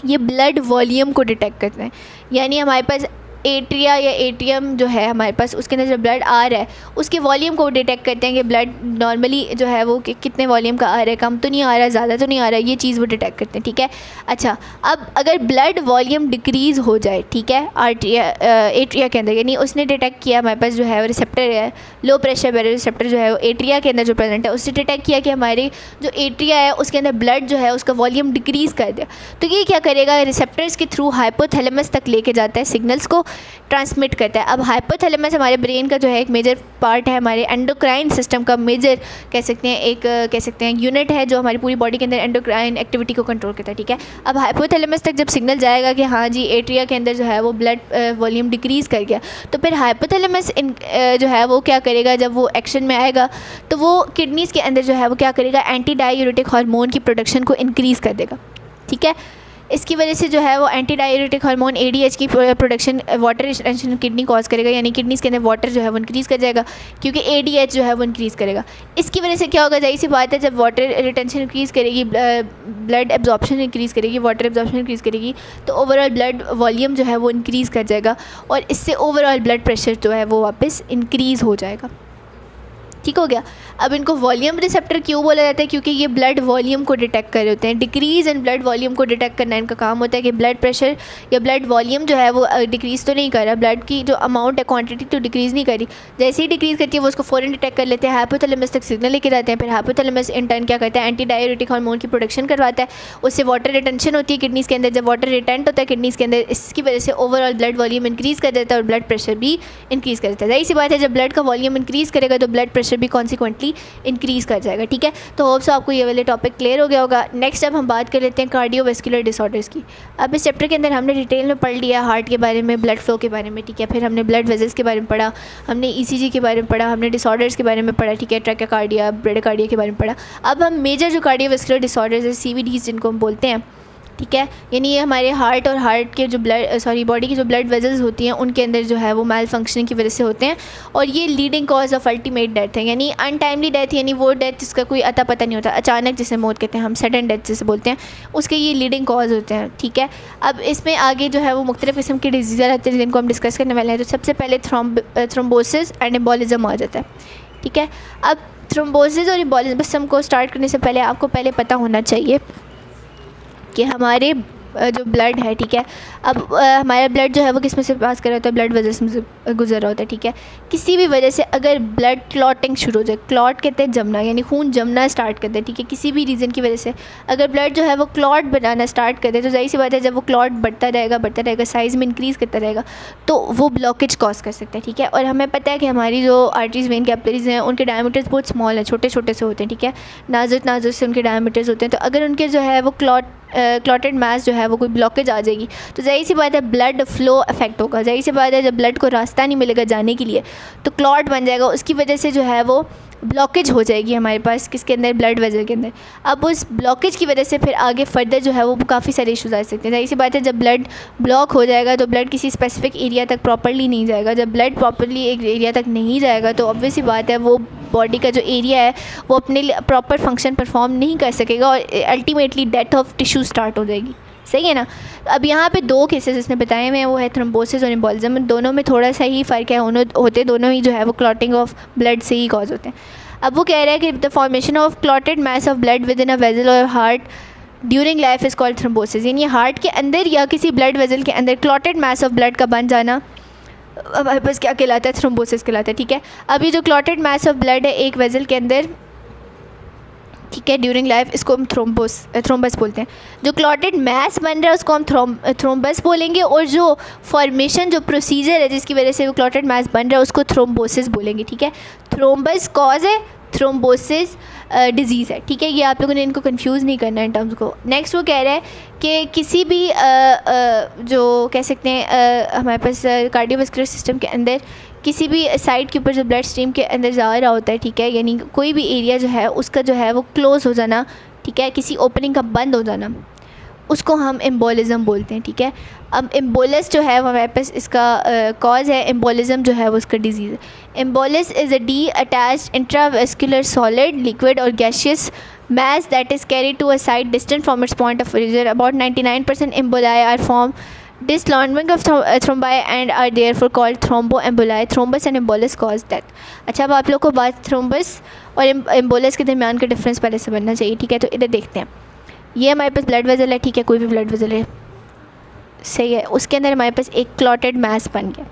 ये ब्लड वॉल्यूम को डिटेक्ट करते हैं। यानी हमारे पास एट्रिया या एट्रियम जो है हमारे पास उसके अंदर जो ब्लड आ रहा है उसके वॉल्यूम को डिटेक्ट करते हैं कि ब्लड नॉर्मली जो है वो कितने वॉल्यूम का आ रहा है, कम तो नहीं आ रहा है, ज़्यादा तो नहीं आ रहा है, ये चीज़ वो डिटेक्ट करते हैं, ठीक है। अच्छा, अब अगर ब्लड वॉल्यूम डिक्रीज़ हो जाए, ठीक है, एट्रिया के अंदर, यानी उसने डिटेक्ट किया हमारे पास जो है वो रिसेप्टर है लो प्रेशर बैरो रिसेप्टर जो है वो एट्रिया के अंदर जो प्रेजेंट है, उसने डिटेक्ट किया कि हमारे जो एट्रिया है उसके अंदर ब्लड जो है उसका वॉल्यूम डिक्रीज़ कर दिया, तो ये क्या करेगा, रिसेप्टर्स के थ्रू हाइपोथैलेमस तक लेके जाता है, सिग्नल्स को ट्रांसमिट करता है। अब हाइपोथैलेमस हमारे ब्रेन का जो है एक मेजर पार्ट है, हमारे एंडोक्राइन सिस्टम का मेजर कह सकते हैं, एक कह सकते हैं यूनिट है जो हमारी पूरी बॉडी के अंदर एंडोक्राइन एक्टिविटी को कंट्रोल करता है, ठीक है। अब हाइपोथैलेमस तक जब सिग्नल जाएगा कि हाँ जी एट्रिया के अंदर जो है वो ब्लड वॉल्यूम डिक्रीज़ कर गया, तो फिर हाइपोथैलेमस जो है वो क्या करेगा, जब वो एक्शन में आएगा तो वो किडनीज़ के अंदर जो है वो क्या करेगा, एंटी डाययूरेटिक हार्मोन की प्रोडक्शन को इंक्रीज़ कर देगा, ठीक है। इसकी वजह से जो है वो एंटी डाययूरेटिक हार्मोन ADH की production water retention kidney cause करेगा, यानी किडनीज़ के अंदर वाटर जो है वो इंक्रीज़ कर जाएगा क्योंकि ADH जो है वो इंक्रीज़ करेगा। इसकी वजह से क्या होगा, जाहिर सी बात है जब वाटर रिटेंशन इंक्रीज़ करेगी, ब्लड एब्जॉर्प्शन इंक्रीज़ करेगी, वाटर एब्जॉर्प्शन इंक्रीज़ करेगी, तो ओवरऑल ब्लड वॉल्यूम जो है वो इंक्रीज़ कर जाएगा और इससे ओवरऑल ब्लड प्रेशर जो है वो वापस इंक्रीज़ हो जाएगा, ठीक हो गया। अब इनको वॉल्यूम रिसेप्टर क्यों बोला जाता है? क्योंकि ये ब्लड वॉल्यूम को डिटेक्ट कर रहे होते हैं। डिक्रीज़ इन ब्लड वॉल्यूम को डिटेक्ट करना इनका काम होता है कि ब्लड प्रेशर या ब्लड वॉल्यूम जो है वो डिक्रीज़ तो नहीं कर रहा, ब्लड की जो अमाउंट है क्वांटिटी तो डिक्रीज़ नहीं करी। जैसे ही डिक्रीज़ करती है वो उसको फ़ौरन डिटेक्ट कर लेते हैं, हाइपोथैलेमस तक सिग्नल लेके जाते हैं। फिर हाइपोथैलेमस इन टर्न क्या करता है, एंटी डाययूरेटिक हार्मोन की प्रोडक्शन करवाता है, उससे वाटर रिटेंशन होती है किडनीज़ के अंदर। जब वाटर रिटेंट होता है किडनीज़ के अंदर, इसकी वजह से ओवरऑल ब्लड वॉल्यूम इंक्रीज़ कर देता है और ब्लड प्रेशर भी इंक्रीज़ कर देता है। जाहिर सी बात है जब ब्लड का वॉल्यूम इंक्रीज़ करेगा तो ब्लड प्रेशर भी कॉन्सिक्वेंटली इंक्रीज़ कर जाएगा। ठीक है, तो होप सो आपको ये वाले टॉपिक क्लियर हो गया होगा। नेक्स्ट अब हम बात कर लेते हैं कार्डियोवैस्कुलर डिसऑर्डर्स की। अब इस चैप्टर के अंदर हमने डिटेल में पढ़ लिया हार्ट के बारे में, ब्लड फ्लो के बारे में। ठीक है, फिर हमने ब्लड वेजल्स के बारे में पढ़ा, हमने ईसीजी के बारे में पढ़ा, हमने डिसऑर्डर्स के बारे में पढ़ा। ठीक है, ट्रैकिकार्डिया, ब्रेडिकार्डिया के बारे में पढ़ा। अब हम मेजर जो कार्डियोवैस्कुलर डिसऑर्डर्स है, सीवीडीज जिनको हम बोलते हैं, ठीक है, यानी ये हमारे हार्ट और हार्ट के जो बॉडी की जो ब्लड वेजल्स होती हैं उनके अंदर जो है वो मैल फंक्शनिंग की वजह से होते हैं, और ये leading cause of ultimate death है। यानी अनटाइमली डेथ, यानी वो डेथ जिसका कोई अता पता नहीं होता, अचानक जिसे मौत कहते हैं हम, सडन डेथ जिसे बोलते हैं, उसके ये लीडिंग कॉज होते हैं। ठीक है, अब इसमें आगे जो है वो मुख्तलिफ़ किस्म की डिजीज़ रहते हैं जिनको हम डिस्कस करने वाले हैं। तो सबसे पहले थ्रोम्बोसिस एंड एम्बोलिज्म आ जाता है। ठीक है, अब थ्रोम्बोसिस और एम्बोलिज्म को स्टार्ट करने से पहले आपको पहले पता होना चाहिए कि हमारे जो ब्लड है, ठीक है, अब हमारा ब्लड जो है वो किस में से पास कर रहा होता है, ब्लड वेजल्स में से गुजर रहा होता है। ठीक है, किसी भी वजह से अगर ब्लड क्लॉटिंग शुरू हो जाए, क्लॉट कहते हैं जमना, यानी खून जमना स्टार्ट कर दे। ठीक है, किसी भी रीज़न की वजह से अगर ब्लड जो है वो क्लॉट बनाना स्टार्ट कर दे, तो जाहिर सी बात है जब वो क्लॉट बढ़ता रहेगा साइज़ में इंक्रीज़ करता रहेगा, तो वो ब्लॉकेज कॉज कर सकता है। ठीक है, और हमें पता है कि हमारी जो आर्टरीज, वेन, कैपिलरीज हैं उनके डायमीटर्स बहुत स्मॉल हैं, छोटे छोटे से होते हैं। ठीक है, नाजुक से उनके डायमीटर्स होते हैं। तो अगर उनके जो है वो क्लॉटेड मास जो है वो कोई ब्लॉकेज आ जाएगी तो जाहिर सी बात है ब्लड फ्लो अफेक्ट होगा। जाहिर सी बात है जब ब्लड को रास्ता नहीं मिलेगा जाने के लिए तो क्लॉट बन जाएगा, उसकी वजह से जो है वो ब्लॉकेज हो जाएगी हमारे पास किसके अंदर, ब्लड वेजल के अंदर। अब उस ब्लॉकेज की वजह से फिर आगे फर्दर जो है वो काफ़ी सारे इशूज़ आ सकते हैं। जाहिर सी बात है जब ब्लड ब्लॉक हो जाएगा तो ब्लड किसी स्पेसिफिक एरिया तक प्रॉपर्ली नहीं जाएगा। जब ब्लड प्रॉपर्ली एक एरिया तक नहीं जाएगा तो ऑब्वियस सी बात है वो बॉडी का जो एरिया है वो अपने प्रॉपर फंक्शन परफॉर्म नहीं कर सकेगा और ultimately death of tissue start हो जाएगी। सही है ना। अब यहाँ पे दो केसेस इसने बताए हुए हैं, वो है थ्रोम्बोसिस और एम्बोलिज्म। दोनों में थोड़ा सा ही फ़र्क है, दोनों ही जो है वो क्लॉटिंग ऑफ ब्लड से ही कॉज होते हैं। अब वो कह रहा है कि the formation of clotted mass of blood within a vessel और heart during life is called thrombosis. यानी हार्ट के अंदर या किसी ब्लड वेजल के अंदर क्लॉटेड मैस ऑफ ब्लड का बन जाना हमारे पास क्या कहलाता है, थ्रोम्बोसिस कहलाता है। ठीक है, अब ये जो क्लॉटेड मैस ऑफ ब्लड है एक वेजल के अंदर, ठीक है, ड्यूरिंग लाइफ, इसको हम थ्रोम्बस बोलते हैं। जो क्लॉटेड मैस बन रहा है उसको हम थ्रोम्बस बोलेंगे, और जो फॉर्मेशन जो प्रोसीजर है जिसकी वजह से वो क्लॉटेड मैस बन रहा है उसको थ्रोम्बोसिस बोलेंगे। ठीक है, थ्रोम्बस कॉज है, थ्रोम्बोसिस डिजीज़ है। ठीक है, ये आप लोगों ने इनको कंफ्यूज नहीं करना इन टर्म्स को। नेक्स्ट वो कह रहा है कि किसी भी जो कह सकते हैं हमारे पास कार्डियोवैस्कुलर सिस्टम के अंदर किसी भी साइड के ऊपर जो ब्लड स्ट्रीम के अंदर जा रहा होता है, ठीक है, यानी कोई भी एरिया जो है उसका जो है वो क्लोज़ हो जाना, ठीक है, किसी ओपनिंग का बंद हो जाना, उसको हम एम्बोलिज्म बोलते हैं। ठीक है, अब एम्बोलिस जो है वो हमारे पास इसका कॉज है, एम्बोलिज्म जो है वो उसका डिजीज़ है। Embolus is a detached intravascular solid liquid और gaseous mass that is carried to a site distant from its point of origin. About 99% emboli are formed dislocating of thrombi and are therefore called thromboemboli. Thrombus and embolus cause death. अच्छा, अब आप लोग को बात thrombus और embolus के दरमियान का डिफरेंस पहले समझना चाहिए। ठीक है, तो इधर देखते हैं, ये हमारे पास ब्लड वेजल है, ठीक है, कोई भी ब्लड वेजल है, सही है, उसके अंदर हमारे पास एक क्लॉटेड मैस बन गया,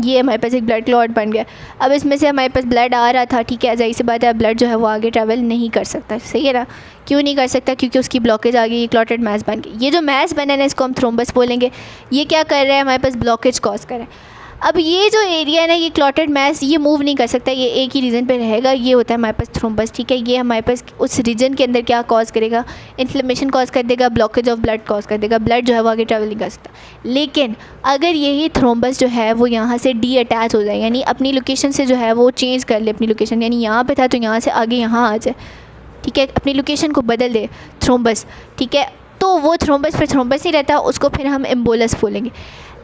ये हमारे पास एक ब्लड क्लॉट बन गया। अब इसमें से हमारे पास ब्लड आ रहा था, ठीक है, जाहिर सी बात है ब्लड जो है वो आगे ट्रैवल नहीं कर सकता। सही है ना, क्यों नहीं कर सकता, क्योंकि उसकी ब्लॉकेज आ गई, ये क्लॉटेड मैस बन गई। ये जो मैस बना है ना इसको हम थ्रोम्बस बोलेंगे। ये क्या कर रहा है, हमारे पास ब्लॉकेज कॉज कर रहा है। अब ये जो एरिया है ना, ये क्लॉटेड मैस ये मूव नहीं कर सकता, ये एक ही रीजन पे रहेगा, ये होता है हमारे पास थ्रोम्बस। ठीक है, ये हमारे पास उस रीजन के अंदर क्या कॉज करेगा, इन्फ्लेमेशन कॉज कर देगा, ब्लॉकेज ऑफ ब्लड कॉज कर देगा, ब्लड जो है वो आगे ट्रैवल नहीं कर सकता। लेकिन अगर यही थ्रोम्बस जो है वो यहाँ से डी अटैच हो जाए, यानी अपनी लोकेशन से जो है वो चेंज कर ले अपनी लोकेशन, यानी यहाँ पे था तो यहाँ से आगे यहाँ आ जाए, ठीक है, अपनी लोकेशन को बदल दे थ्रोम्बस, ठीक है, तो वो थ्रोम्बस फिर थ्रोम्बस ही रहता है, उसको फिर हम एम्बोलस बोलेंगे।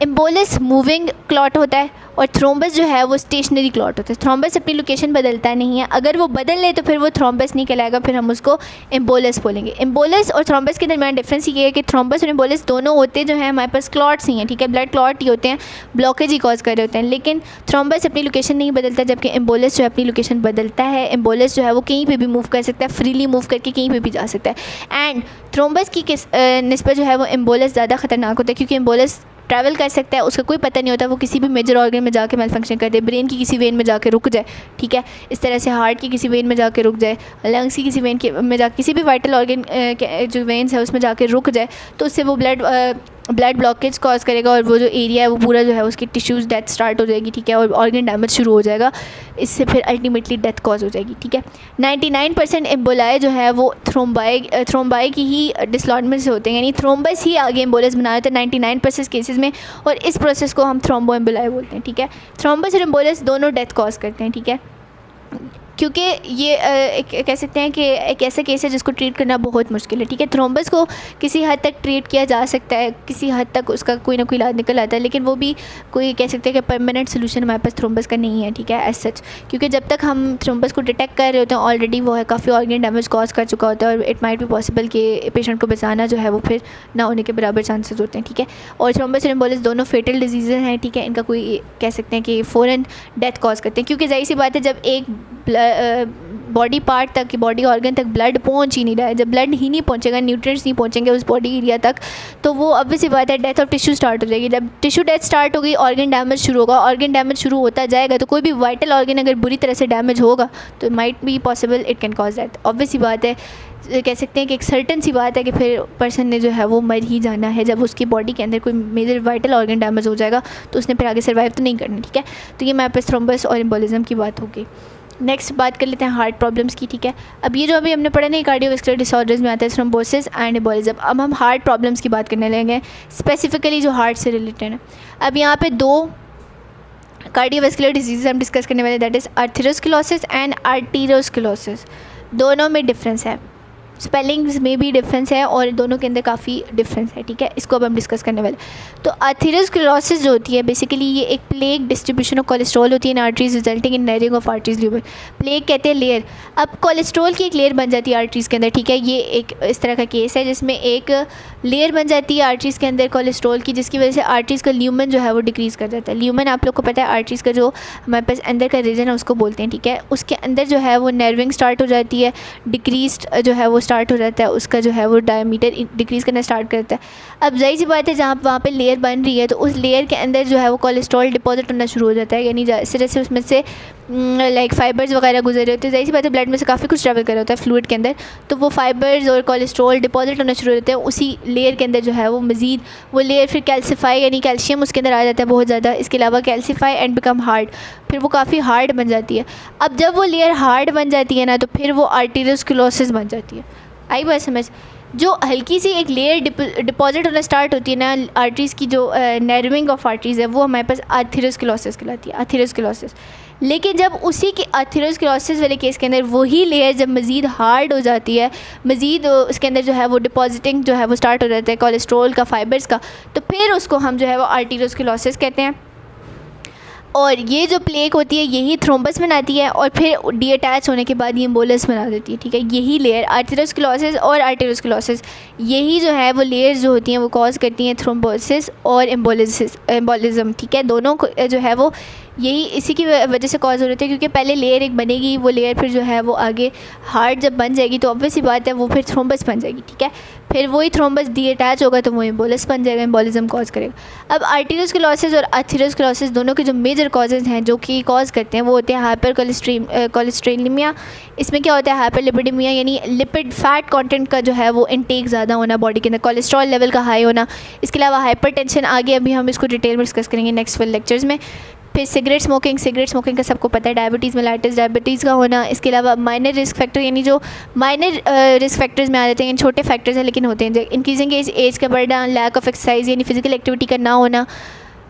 एम्बोलस मूविंग क्लॉट होता है और थ्रोम्बस जो है वो स्टेशनरी क्लॉट होता है। थ्रोम्बस अपनी लोकेशन बदलता नहीं है, अगर वो बदल ले तो फिर वो थ्रोम्बस नहीं कहलाएगा, फिर हम उसको एम्बोलस बोलेंगे। एम्बोलस और थ्रोम्बस के दरमियान डिफरेंस ये है कि थ्रोम्बस और एम्बोलस दोनों होते जो हैं हमारे पास क्लॉट्स ही हैं, ठीक है, ब्लड क्लॉट ही होते हैं, ब्लॉकेज ही कॉज कर रहे होते हैं, लेकिन थ्रोम्बस अपनी लोकेशन नहीं बदलता, जबकि एम्बोलस जो है अपनी लोकेशन बदलता है। एम्बोलस जो है वो कहीं पर भी मूव कर सकता है, फ्रीली मूव करके कहीं पर भी जा सकता है। एंड थ्रोम्बस की निस्बत जो है वो एम्बोलस ज़्यादा ख़तरनाक होता है, क्योंकि एम्बोलस ट्रैवल कर सकता है, उसका कोई पता नहीं होता, वो किसी भी मेजर ऑर्गन में जाके मेल फंक्शन कर दे, ब्रेन की किसी वेन में जाके रुक जाए, ठीक है, इस तरह से हार्ट की किसी वेन में जाके रुक जाए, लंग्स की किसी वेन में जाके, किसी भी वाइटल ऑर्गन जो वेन्स है उसमें जाके रुक जाए, तो उससे वो ब्लड ब्लॉकेज कॉज करेगा और वो जो एरिया है वो पूरा जो है उसकी टिश्यूज़ डेथ स्टार्ट हो जाएगी, ठीक है, और ऑर्गन डैमेज शुरू हो जाएगा, इससे फिर अल्टीमेटली डेथ कॉज हो जाएगी, ठीक है। 99% एम्बोलाई जो है वो थ्रोम्बाई की ही डिसलॉटमेंट से होते हैं, यानी थ्रोम्बस ही आगे एम्बोलस बना देते हैं 99% केसेस में, और इस प्रोसेस को हम थ्रोम्बो एम्बोलाई बोलते हैं, ठीक है। थ्रोम्बस और एम्बोलस दोनों डेथ कॉज करते हैं, ठीक है, क्योंकि ये कह सकते हैं कि एक ऐसा केस है जिसको ट्रीट करना बहुत मुश्किल है, ठीक है। थ्रोम्बस को किसी हद तक ट्रीट किया जा सकता है, किसी हद तक उसका कोई ना कोई इलाज निकल आता है, लेकिन वो भी कोई कह सकते हैं कि परमानेंट सोल्यूशन हमारे पास थ्रोम्बस का नहीं है, ठीक है, एज सच, क्योंकि जब तक हम थ्रोम्बस को डिटेक्ट कर रहे होते हैं ऑलरेडी वो है काफ़ी ऑर्गन डैमेज कॉज कर चुका होता है, और इट माइट बी पॉसिबल कि पेशेंट को बचाना जो है वो फिर ना होने के बराबर चांसेस होते हैं, ठीक है। और थ्रोम्बस और एम्बोलस दोनों फेटल डिजीज़ हैं, ठीक है, इनका कोई कह सकते हैं कि फ़ौरन डेथ कॉज करते हैं, क्योंकि जाहिर सी बात है जब एक बॉडी पार्ट तक, बॉडी ऑर्गन तक ब्लड पहुंच ही नहीं रहा है, जब ब्लड ही नहीं पहुंचेगा, न्यूट्रिएंट्स नहीं पहुंचेंगे उस बॉडी एरिया तक, तो वो ऑब्वियस सी बात है डेथ ऑफ टिश्यू स्टार्ट हो जाएगी। जब टिश्यू डेथ स्टार्ट होगी ऑर्गन डैमेज शुरू होगा, ऑर्गन डैमेज शुरू होता जाएगा तो कोई भी वाइटल ऑर्गन अगर बुरी तरह से डैमेज होगा तो might be possible it can cause death. Obvious सी बात है, कह सकते हैं कि एक सर्टन सी बात है कि फिर पर्सन ने जो है वो मर ही जाना है, जब उसकी बॉडी के अंदर कोई मेजर वाइटल ऑर्गन डैमेज हो जाएगा तो उसने फिर आगे सर्वाइव तो नहीं करना, ठीक है। तो ये हमारे पास थ्रोम्बस और एम्बोलिज्म की बात होगी। नेक्स्ट बात कर लेते हैं हार्ट प्रॉब्लम्स की, ठीक है। अब ये जो अभी हमने पढ़ा नहीं कार्डियोवैस्कुलर डिसऑर्डर्स में आता है थ्रोम्बोसिस एंड एम्बोलिज्म, अब हम हार्ट प्रॉब्लम्स की बात करने लगे, स्पेसिफिकली जो हार्ट से रिलेटेड है। अब यहाँ पे दो कार्डियोवैस्कुलर डिजीज़ हम डिस्कस करने वाले, that is atherosclerosis and arteriosclerosis. दोनों में डिफरेंस है, स्पेलिंग्स में भी डिफरेंस है और दोनों के अंदर काफ़ी डिफरेंस है, ठीक है, इसको अब हम डिस्कस करने वाले। तो आर्थेरोस्क्लेरोसिस जो होती है बेसिकली ये एक प्लेग डिस्ट्रीब्यूशन ऑफ कोलेस्ट्रॉल होती है in arteries resulting in narrowing of arteries lumen. Plaque कहते हैं लेयर, अब कोलेस्ट्रॉल की एक लेयर बन जाती है आर्टरीज़ के अंदर, ठीक है, ये एक इस तरह का केस है जिसमें एक लेयर बन जाती है आर्टरीज़ के अंदर कोलेस्ट्रॉल की, जिसकी वजह से आर्टरीज़ का ल्यूमन जो है वो डिक्रीज़ कर जाता है। ल्यूमन आप लोग को पता है आर्टरीज़ का जो हमारे पास अंदर का रीजन है उसको बोलते हैं, ठीक है, उसके अंदर जो है वो नर्विंग स्टार्ट हो जाती है, डिक्रीज जो है वो स्टार्ट हो जाता है, उसका जो है वो डायमीटर डिक्रीज़ करना स्टार्ट करता है। अब जाहिर सी बात है जहाँ वहाँ पे लेयर बन रही है तो उस लेयर के अंदर जो है वो कोलेस्ट्रॉल डिपॉजिट होना शुरू हो जाता है, यानी जैसे उसमें से लाइक फाइबर्स वगैरह गुजर रहे होते हैं, जाहिर सी बात है ब्लड में से काफ़ी कुछ ट्रैवल कर रहा होता है फ्लूइड के अंदर, तो वो फाइबर्स और कोलेस्ट्रॉल डिपॉजिट होना शुरू हो जाते हैं उसी लेयर के अंदर जो है वो मज़ीद वो लेयर फिर कैल्सीफाई यानी कैल्शियम उसके अंदर आ जाता है बहुत ज़्यादा, इसके अलावा कैल्सीफाई एंड बिकम हार्ड, फिर वो काफ़ी हार्ड बन जाती है। अब जब वो लेयर हार्ड बन जाती है ना तो फिर वो आर्टेरियोस्क्लेरोसिस बन जाती है। आई बात समझ, जो हल्की सी एक लेयर डिपॉजिट होना स्टार्ट होती है ना आर्टरीज़ की, जो नर्विंग ऑफ आर्टरीज़ है वो हमारे पास आर्थेरोस्क्लेरोसिस कहलाती है, आर्थेरोस्क्लेरोसिस। लेकिन जब उसी के आर्थेरोस्क्लेरोसिस वाले केस के अंदर वही लेयर जब मज़ीद हार्ड हो जाती है, मज़ीद उसके अंदर जो है वो डिपॉजिटिंग जो है वो स्टार्ट हो जाता है कोलेस्ट्रॉल का, फाइबर्स का, तो फिर उसको हम जो है वो आर्टेरियोस्क्लेरोसिस कहते हैं। और ये जो प्लेग होती है यही थ्रोम्बस बनाती है और फिर डीअटैच होने के बाद ये एम्बोलस बना देती है, ठीक है। यही लेयर आर्थेरोस्क्लेरोसिस और आर्टेरियोस्क्लेरोसिस यही जो है वो लेयर्स जो होती हैं वो कॉज करती हैं थ्रोम्बोसिस और एम्बोलिज्म, ठीक है। दोनों को जो है वो यही इसी की वजह से कॉज हो रही है, क्योंकि पहले लेयर एक बनेगी, वो लेयर फिर जो है वो आगे हार्ट जब बन जाएगी तो ऑब्वियस सी बात है वो फिर थ्रोम्बस बन जाएगी, ठीक है। फिर वही थ्रोम्बस डीअटैच होगा तो वो एम्बोलस बन जाएगा, एम्बोलिज्म कॉज करेगा। अब आर्टेरियोस्क्लेरोसिस और आर्थेरोस्क्लेरोसिस दोनों के जो मेजर कॉजेज़ हैं जो कि कॉज करते हैं वो होते हैं हाइपर कोलेस्ट्रेमिया। इसमें क्या होता है, हाइपरलिपिडेमिया यानी लिपिड फैट कंटेंट का जो है वो इनटेक ज़्यादा होना बॉडी के अंदर, कोलेस्ट्रॉल लेवल का हाई होना, इसके अलावा हाइपरटेंशन, आगे अभी हम इसको डिटेल में डिस्कस करेंगे नेक्स्ट वाले लेक्चर्स में। फिर सिगरेट स्मोकिंग का सबको पता है, डायबिटीज़ मेलाइटिस डायबिटीज़ का होना, इसके अलावा माइनर रिस्क फैक्टर यानी जो माइनर रिस्क फैक्टर्स में आ जाते हैं, छोटे फैक्टर्स हैं लेकिन होते हैं, इंक्रीजिंग एज का बढ़ना, लैक ऑफ एक्सरसाइज यानी फिजिकल एक्टिविटी का ना होना,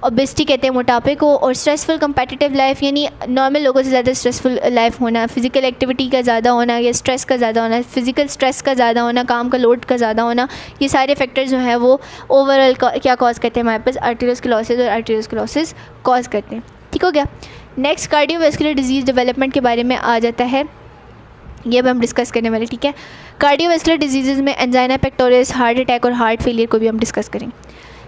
ओबेसिटी कहते हैं मोटापे को, और स्ट्रेसफुल कंपेटिटिव लाइफ यानी नॉर्मल लोगों से ज़्यादा स्ट्रेसफुल लाइफ होना, फिजिकल एक्टिविटी का ज़्यादा होना या स्ट्रेस का ज़्यादा होना, फिजिकल स्ट्रेस का ज़्यादा होना, काम का लोड का ज़्यादा होना, ये सारे फैक्टर जो हैं वो ओवरऑल क्या कॉज करते हैं हमारे पास आर्टेरियोस्क्लेरोसिस और आर्टेरियोस्क्लेरोसिस कॉज करते हैं। ठीक हो गया। नेक्स्ट कार्डियोवैस्कुलर डिजीज़ डेवलपमेंट के बारे में आ जाता है, ये भी हम डिस्कस करने वाले। ठीक है, कार्डियोवैस्कुलर डिजीज़ में एंजाइना पेक्टोरिस, हार्ट अटैक और हार्ट फेलियर को भी हम डिस्कस करेंगे।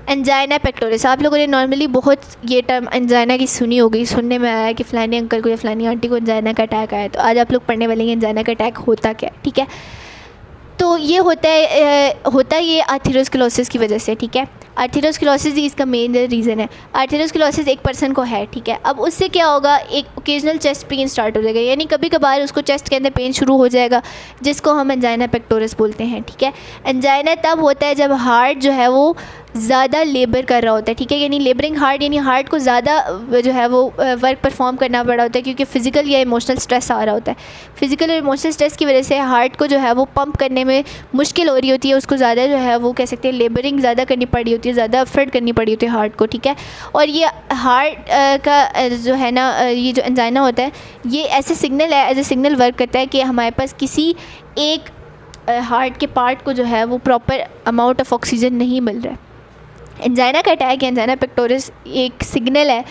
एंजाइना पेक्टोरिस, आप लोगों ने नॉर्मली बहुत ये टर्म एंजाइना की सुनी होगी, सुनने में आया है कि फ़लानी अंकल को या फ़लानी आंटी को एंजाइना का अटैक आया। तो आज आप लोग पढ़ने वाले हैं एंजाइना का अटैक होता क्या है। ठीक है, तो ये होता ये आर्थेरोस्क्लेरोसिस की वजह से। ठीक है, आर्थेरोस्क्लेरोसिस ही इसका मेन रीज़न है। आर्थेरोस्क्लेरोसिस एक पर्सन को है, ठीक है, अब उससे क्या होगा, एक ओकेजनल चेस्ट पेन स्टार्ट हो जाएगा, यानी कभी कभार उसको चेस्ट के अंदर पेन शुरू हो जाएगा, जिसको हम एंजाइना पेक्टोरिस बोलते हैं। ठीक है, एंजाइना तब होता है जब हार्ट जो है वो ज़्यादा लेबर कर रहा होता है। ठीक है, यानी लेबरिंग हार्ट, यानी हार्ट को ज़्यादा जो है वो वर्क परफॉर्म करना पड़ा होता है, क्योंकि फ़िज़िकल या इमोशनल स्ट्रेस आ रहा होता है। फ़िज़िकल और इमोशनल स्ट्रेस की वजह से हार्ट को जो है वो पंप करने में मुश्किल हो रही होती है, उसको ज़्यादा जो है वो कह सकते हैं लेबरिंग ज़्यादा करनी पड़ी होती है, ज़्यादा एफर्ट करनी पड़ी होती है हार्ट को। ठीक है, और ये हार्ट का जो है ना, ये जो एंजाइना होता है, ये ऐसे सिग्नल है, एज ए सिग्नल वर्क करता है कि हमारे पास किसी एक हार्ट के पार्ट को जो है वो प्रॉपर अमाउंट ऑफ ऑक्सीजन नहीं मिल रहा है। एंजाइना का अटैक या एंजाइना पेक्टोरिस एक सिग्नल है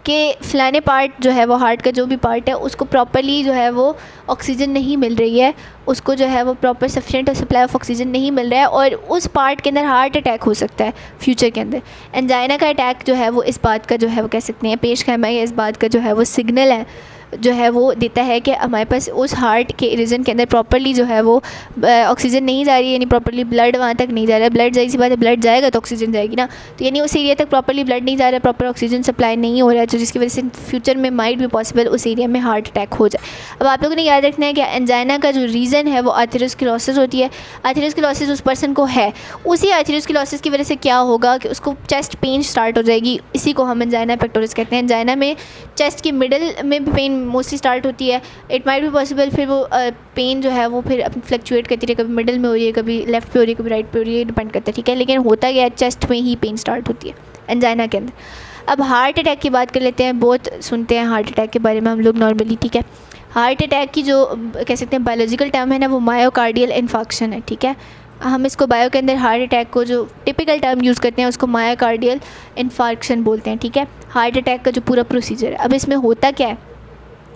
कि फ़लाने पार्ट जो है वो हार्ट का जो भी पार्ट है उसको प्रॉपर्ली जो है वो ऑक्सीजन नहीं मिल रही है, उसको जो है वो proper sufficient supply of oxygen नहीं मिल रहा है, और उस पार्ट के अंदर हार्ट अटैक हो सकता है फ्यूचर के अंदर। एंजाइना का अटैक जो है वो इस बात का जो है वो कह सकते हैं पेश ख़ैमा है, इस बात का जो है वो सिग्नल है, जो है वो देता है कि हमारे पास उस हार्ट के रीजन के अंदर प्रॉपर्ली जो है वो ऑक्सीजन नहीं जा रही है, यानी प्रॉपर्ली ब्लड वहाँ तक नहीं जा रहा है। ब्लड जाहिर सी बात है, ब्लड जाएगा तो ऑक्सीजन जाएगी ना, तो यानी उस एरिया तक प्रॉपर्ली ब्लड नहीं जा रहा है, प्रॉपर ऑक्सीजन सप्लाई नहीं हो रहा है, तो जिसकी वजह से फ्यूचर में माइट भी पॉसिबल उस एरिया में हार्ट अटैक हो जाए। अब आप लोगों ने याद रखना है कि एंजाइना का जो रीज़न है वो आर्थेरोस्क्लेरोसिस होती है। आर्थेरोस्क्लेरोसिस उस पर्सन को है, उसी आर्थेरोस्क्लेरोसिस की वजह से क्या होगा कि उसको चेस्ट पेन स्टार्ट हो जाएगी, इसी को हम एंजाइना पेक्टोरिस कहते हैं। एंजाइना में चेस्ट की मिडल में भी पेन मोस्टली स्टार्ट होती है, इट माइट भी पॉसिबल फिर वो पेन जो है वो फिर फ्लक्चुएट करती है, कभी मिडल में हो रही है, कभी लेफ्ट पे हो रही है, कभी राइट पे हो रही है, डिपेंड करता है। ठीक है, लेकिन होता क्या है, चेस्ट में ही पेन स्टार्ट होती है एंजाइना के अंदर। अब हार्ट अटैक की बात कर लेते हैं, बहुत सुनते हैं हार्ट अटैक के बारे में हम लोग नॉर्मली। ठीक है, हार्ट अटैक की जो कह सकते हैं बायोलॉजिकल टर्म है ना, वो मायोकार्डियल इन्फार्क्शन है। ठीक है, हम इसको बायो के अंदर हार्ट अटैक को जो टिपिकल टर्म यूज़ करते हैं उसको मायोकार्डियल इन्फार्क्शन बोलते हैं। ठीक है, हार्ट अटैक का जो पूरा प्रोसीजर है। अब इसमें होता क्या है,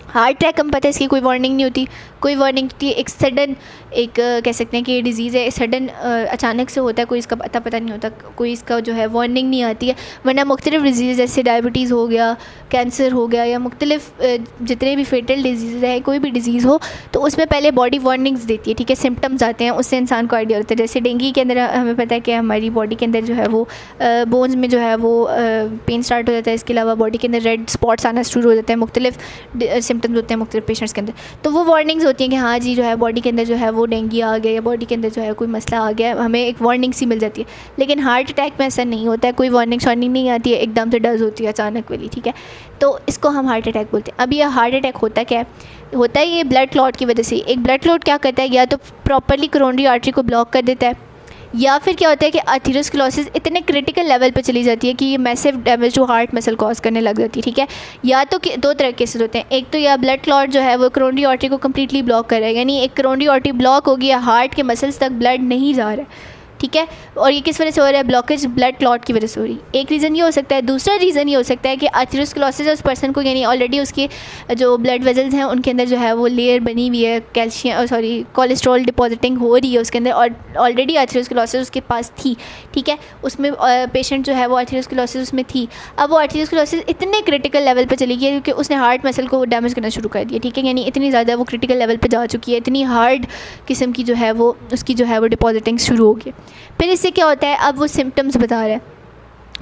हार्ट अटैक हम पता है इसकी कोई वार्निंग नहीं होती, कोई वार्निंग होती है, एक सडन एक कह सकते हैं कि ये डिज़ीज़ है, सडन अचानक से होता है, कोई इसका पता नहीं होता, कोई इसका जो है वार्निंग नहीं आती है। वरना मुख्तलिफ डिजीज़ जैसे डायबिटीज़ हो गया, कैंसर हो गया, या मुख्तलिफ जितने भी फेटल डिजीज़ है, कोई भी डिज़ीज़ हो तो उसमें पहले बॉडी वार्निंग्स देती है। ठीक है, सिम्टम्स आते हैं, उससे इंसान को आइडिया होता है। जैसे डेंगू के अंदर हमें पता है कि हमारी बॉडी के अंदर जो है वो बोन्स में जो है वो पेन स्टार्ट हो जाता है, इसके अलावा बॉडी के अंदर रेड स्पॉट्स आना शुरू हो जाते हैं, मुख्तलिफ सिम्टम्स होते हैं मुख्तलिफ पेशेंट्स के अंदर। तो वो वार्निंग्स होती हैं कि हाँ जी जो है बॉडी के अंदर जो है वो डेंगू आ गया, या बॉडी के अंदर जो है कोई मसला आ गया, हमें एक वार्निंग सी मिल जाती है। लेकिन हार्ट अटैक में ऐसा नहीं होता है, कोई वार्निंग शार्निंग नहीं आती है, एकदम से डज होती है अचानक वाली। ठीक है, तो इसको हम हार्ट अटैक बोलते हैं। अब ये हार्ट अटैक होता क्या है, होता है ये ब्लड क्लॉट की वजह से। एक ब्लड क्लॉट क्या करता है, या तो प्रॉपरली कोरोनरी आर्टरी को ब्लॉक कर देता है, या फिर क्या होता है कि आर्थेरोस्क्लेरोसिस इतने क्रिटिकल लेवल पे चली जाती है कि ये massive damage to heart muscle cause करने लग जाती है। ठीक है, या तो दो तरह के केसेस होते हैं, एक तो या ब्लड क्लॉट जो है वो कोरोनरी आर्टरी को कम्प्लीटली ब्लॉक कर रहा है, यानी एक कोरोनरी आर्टरी ब्लॉक होगी या हार्ट के मसल्स तक ब्लड नहीं जा रहा है। ठीक है, और ये किस वजह से हो रहा है, ब्लॉकेज ब्लड क्लॉट की वजह से हो रही है। एक रीज़न ये हो सकता है। दूसरा रीज़न ये हो सकता है कि आर्थेरोस्क्लेरोसिस उस पर्सन को, यानी ऑलरेडी उसके जो ब्लड वेजल्स हैं उनके अंदर जो है वो लेयर बनी हुई है, कैल्शियम कोलेस्ट्रॉल डिपॉजिटिंग हो रही है उसके अंदर, और ऑलरेडी आर्थेरोस्क्लेरोसिस उसके पास थी। ठीक है, उसमें पेशेंट जो है वो आर्थेरोस्क्लेरोसिस उसमें थी। अब वो आर्थेरोस्क्लेरोसिस इतने क्रिटिकल लेवल पर चली गई क्योंकि उसने हार्ट मसल को डैमेज करना शुरू कर दिया। ठीक है, यानी इतनी ज़्यादा वो क्रिटिकल लेवल पर जा चुकी है, इतनी हार्ड किस्म की जो है वो उसकी जो है वो डिपॉजिटिंग शुरू हो गई। फिर इससे क्या होता है, अब वो सिम्टम्स बता रहा है,